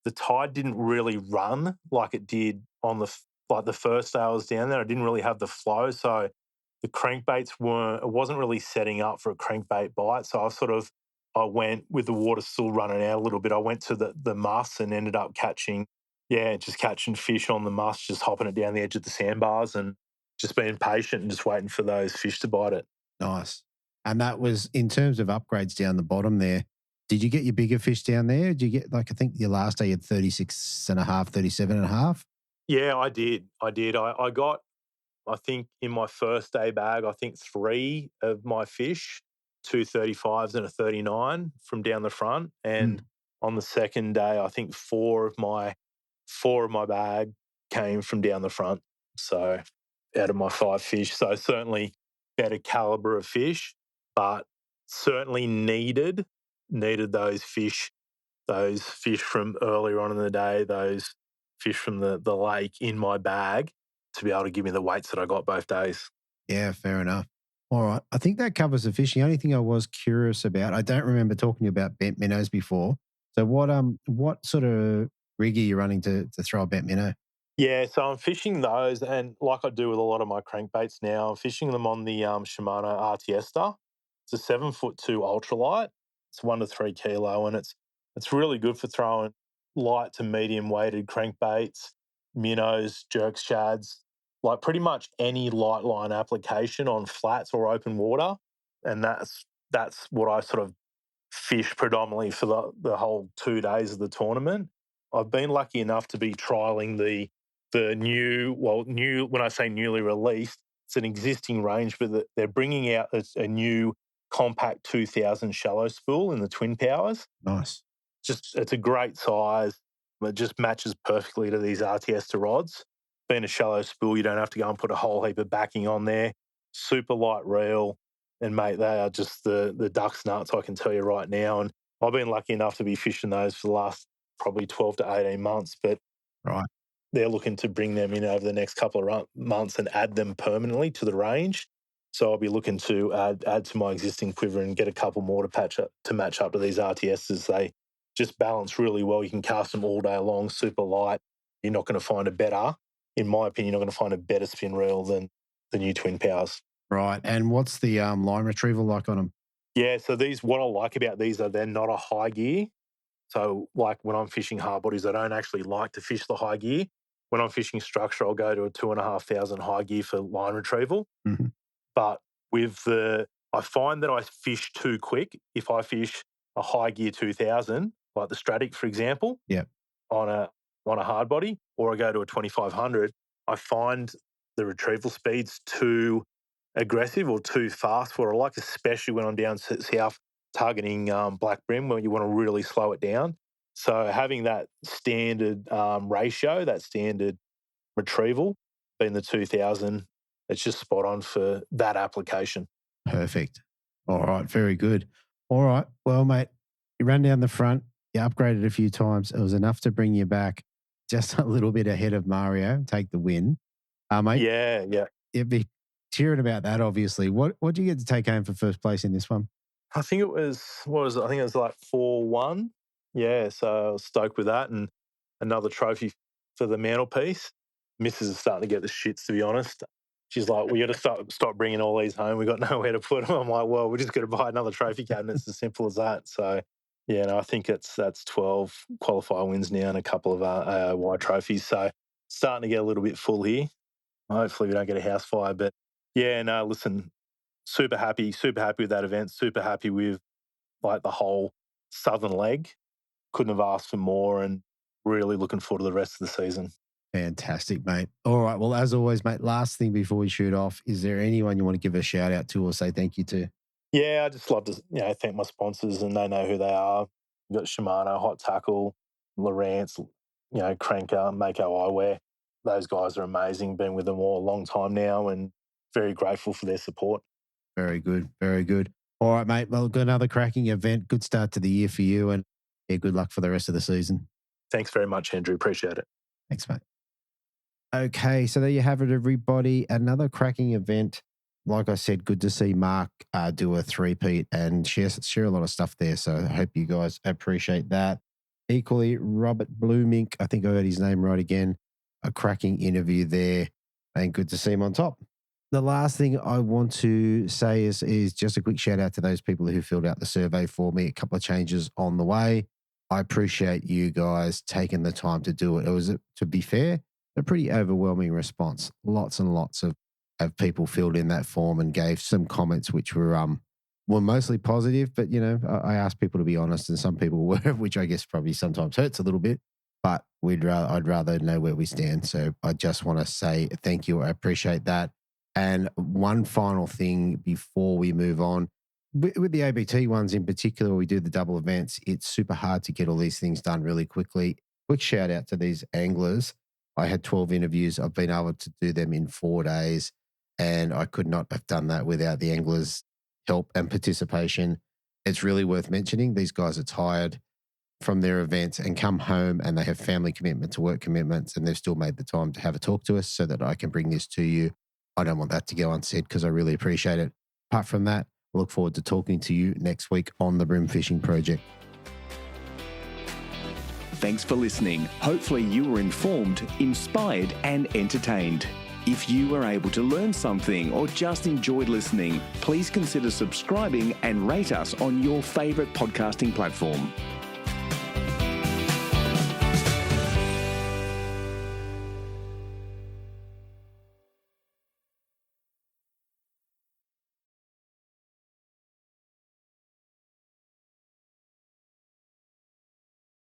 the tide didn't really run like it did on the first day I was down there. I didn't really have the flow, so the crankbaits it wasn't really setting up for a crankbait bite. So I went with the water still running out a little bit. I went to the muss and ended up catching fish on the muss, just hopping it down the edge of the sandbars and just being patient and just waiting for those fish to bite it. Nice. And that was in terms of upgrades down the bottom there. Did you get your bigger fish down there? Did you get, like, I think your last day you had 36 and a half, 37 and a half? Yeah, I did. I got, I think, in my first day bag, I think 3 of my fish, 2 35s and a 39 from down the front. And on the second day, I think 4 of my bag came from down the front. So out of my 5 fish. So certainly better caliber of fish, but certainly needed those fish from earlier on in the day, those fish from the lake in my bag to be able to give me the weights that I got both days. Yeah, fair enough. All right. I think that covers the fishing. The only thing I was curious about, I don't remember talking to you about bent minnows before. So what sort of rig are you running to throw a bent minnow? Yeah, so I'm fishing those, and like I do with a lot of my crankbaits now, I'm fishing them on the Shimano Artiesta. It's a 7'2" ultralight. It's 1 to 3 kilo, and it's really good for throwing light to medium weighted crankbaits, minnows, jerk shads, like pretty much any light line application on flats or open water. And that's what I sort of fish predominantly for the whole 2 days of the tournament. I've been lucky enough to be trialing the new, when I say newly released, it's an existing range, but they're bringing out a new compact 2000 shallow spool in the twin powers. Nice. It's a great size. It just matches perfectly to these Artiesta rods. Being a shallow spool, you don't have to go and put a whole heap of backing on there. Super light reel. And mate, they are just the duck's nuts, I can tell you right now. And I've been lucky enough to be fishing those for the last probably 12 to 18 months, but Right. they're looking to bring them in over the next couple of months and add them permanently to the range. So I'll be looking to add to my existing quiver and get a couple more to match up to these RTSs. They just balance really well. You can cast them all day long, super light. You're not going to find in my opinion, you're not going to find a better spin reel than the new twin powers. Right. And what's the line retrieval like on them? Yeah, so what I like about these are they're not a high gear. So like when I'm fishing hard bodies, I don't actually like to fish the high gear. When I'm fishing structure, I'll go to a 2,500 high gear for line retrieval. Mm-hmm. But I find that I fish too quick if I fish a high gear 2000, like the Stratic, for example, Yeah. on a hard body, or I go to a 2,500. I find the retrieval speed's too aggressive or too fast for what I like, especially when I'm down south targeting black brim, where you want to really slow it down. So having that standard ratio, that standard retrieval, being the 2000, it's just spot on for that application. Perfect. All right. Very good. All right. Well, mate, you ran down the front. You upgraded a few times. It was enough to bring you back just a little bit ahead of Mario, take the win. Mate, Yeah. you'd be cheering about that, obviously. What do you get to take home for first place in this one? I think it was, I think it was like 4-1. Yeah, so I was stoked with that. And another trophy for the mantelpiece. Missus is starting to get the shits, to be honest. She's like, we got to stop bringing all these home. We got nowhere to put them. I'm like, well, we're just going to buy another trophy cabinet. It's as simple as that. So, yeah, no, I think that's 12 qualifier wins now and a couple of AOY trophies. So starting to get a little bit full here. Hopefully we don't get a house fire. But, yeah, no, listen, super happy with that event. Super happy with like the whole southern leg. Couldn't have asked for more and really looking forward to the rest of the season. Fantastic, mate. All right. Well, as always, mate, last thing before we shoot off, is there anyone you want to give a shout out to or say thank you to? Yeah, I just love to thank my sponsors, and they know who they are. We've got Shimano, Hot Tackle, Lowrance, Cranker, Mako Eyewear. Those guys are amazing. Been with them all a long time now and very grateful for their support. Very good. Very good. All right, mate. Well, got another cracking event. Good start to the year for you, and good luck for the rest of the season. Thanks very much, Andrew. Appreciate it. Thanks, mate. Okay, so there you have it, everybody. Another cracking event. Like I said, good to see Mark do a three-peat and share a lot of stuff there. So I hope you guys appreciate that. Equally, Robert Bleumink, I think I got his name right again. A cracking interview there, and good to see him on top. The last thing I want to say is just a quick shout out to those people who filled out the survey for me. A couple of changes on the way. I appreciate you guys taking the time to do it. It was, to be fair, a pretty overwhelming response. Lots and lots of people filled in that form and gave some comments which were mostly positive, but I asked people to be honest, and some people were, which I guess probably sometimes hurts a little bit. But I'd rather know where we stand. So I just want to say thank you. I appreciate that. And one final thing before we move on, with the ABT ones in particular, we do the double events. It's super hard to get all these things done really quickly. Quick shout out to these anglers. I had 12 interviews. I've been able to do them in 4 days, and I could not have done that without the anglers' help and participation. It's really worth mentioning. These guys are tired from their events and come home, and they have family commitments, work commitments, and they've still made the time to have a talk to us so that I can bring this to you. I don't want that to go unsaid because I really appreciate it. Apart from that, I look forward to talking to you next week on the Bream Fishing Project. Thanks for listening. Hopefully you were informed, inspired and entertained. If you were able to learn something or just enjoyed listening, please consider subscribing and rate us on your favourite podcasting platform.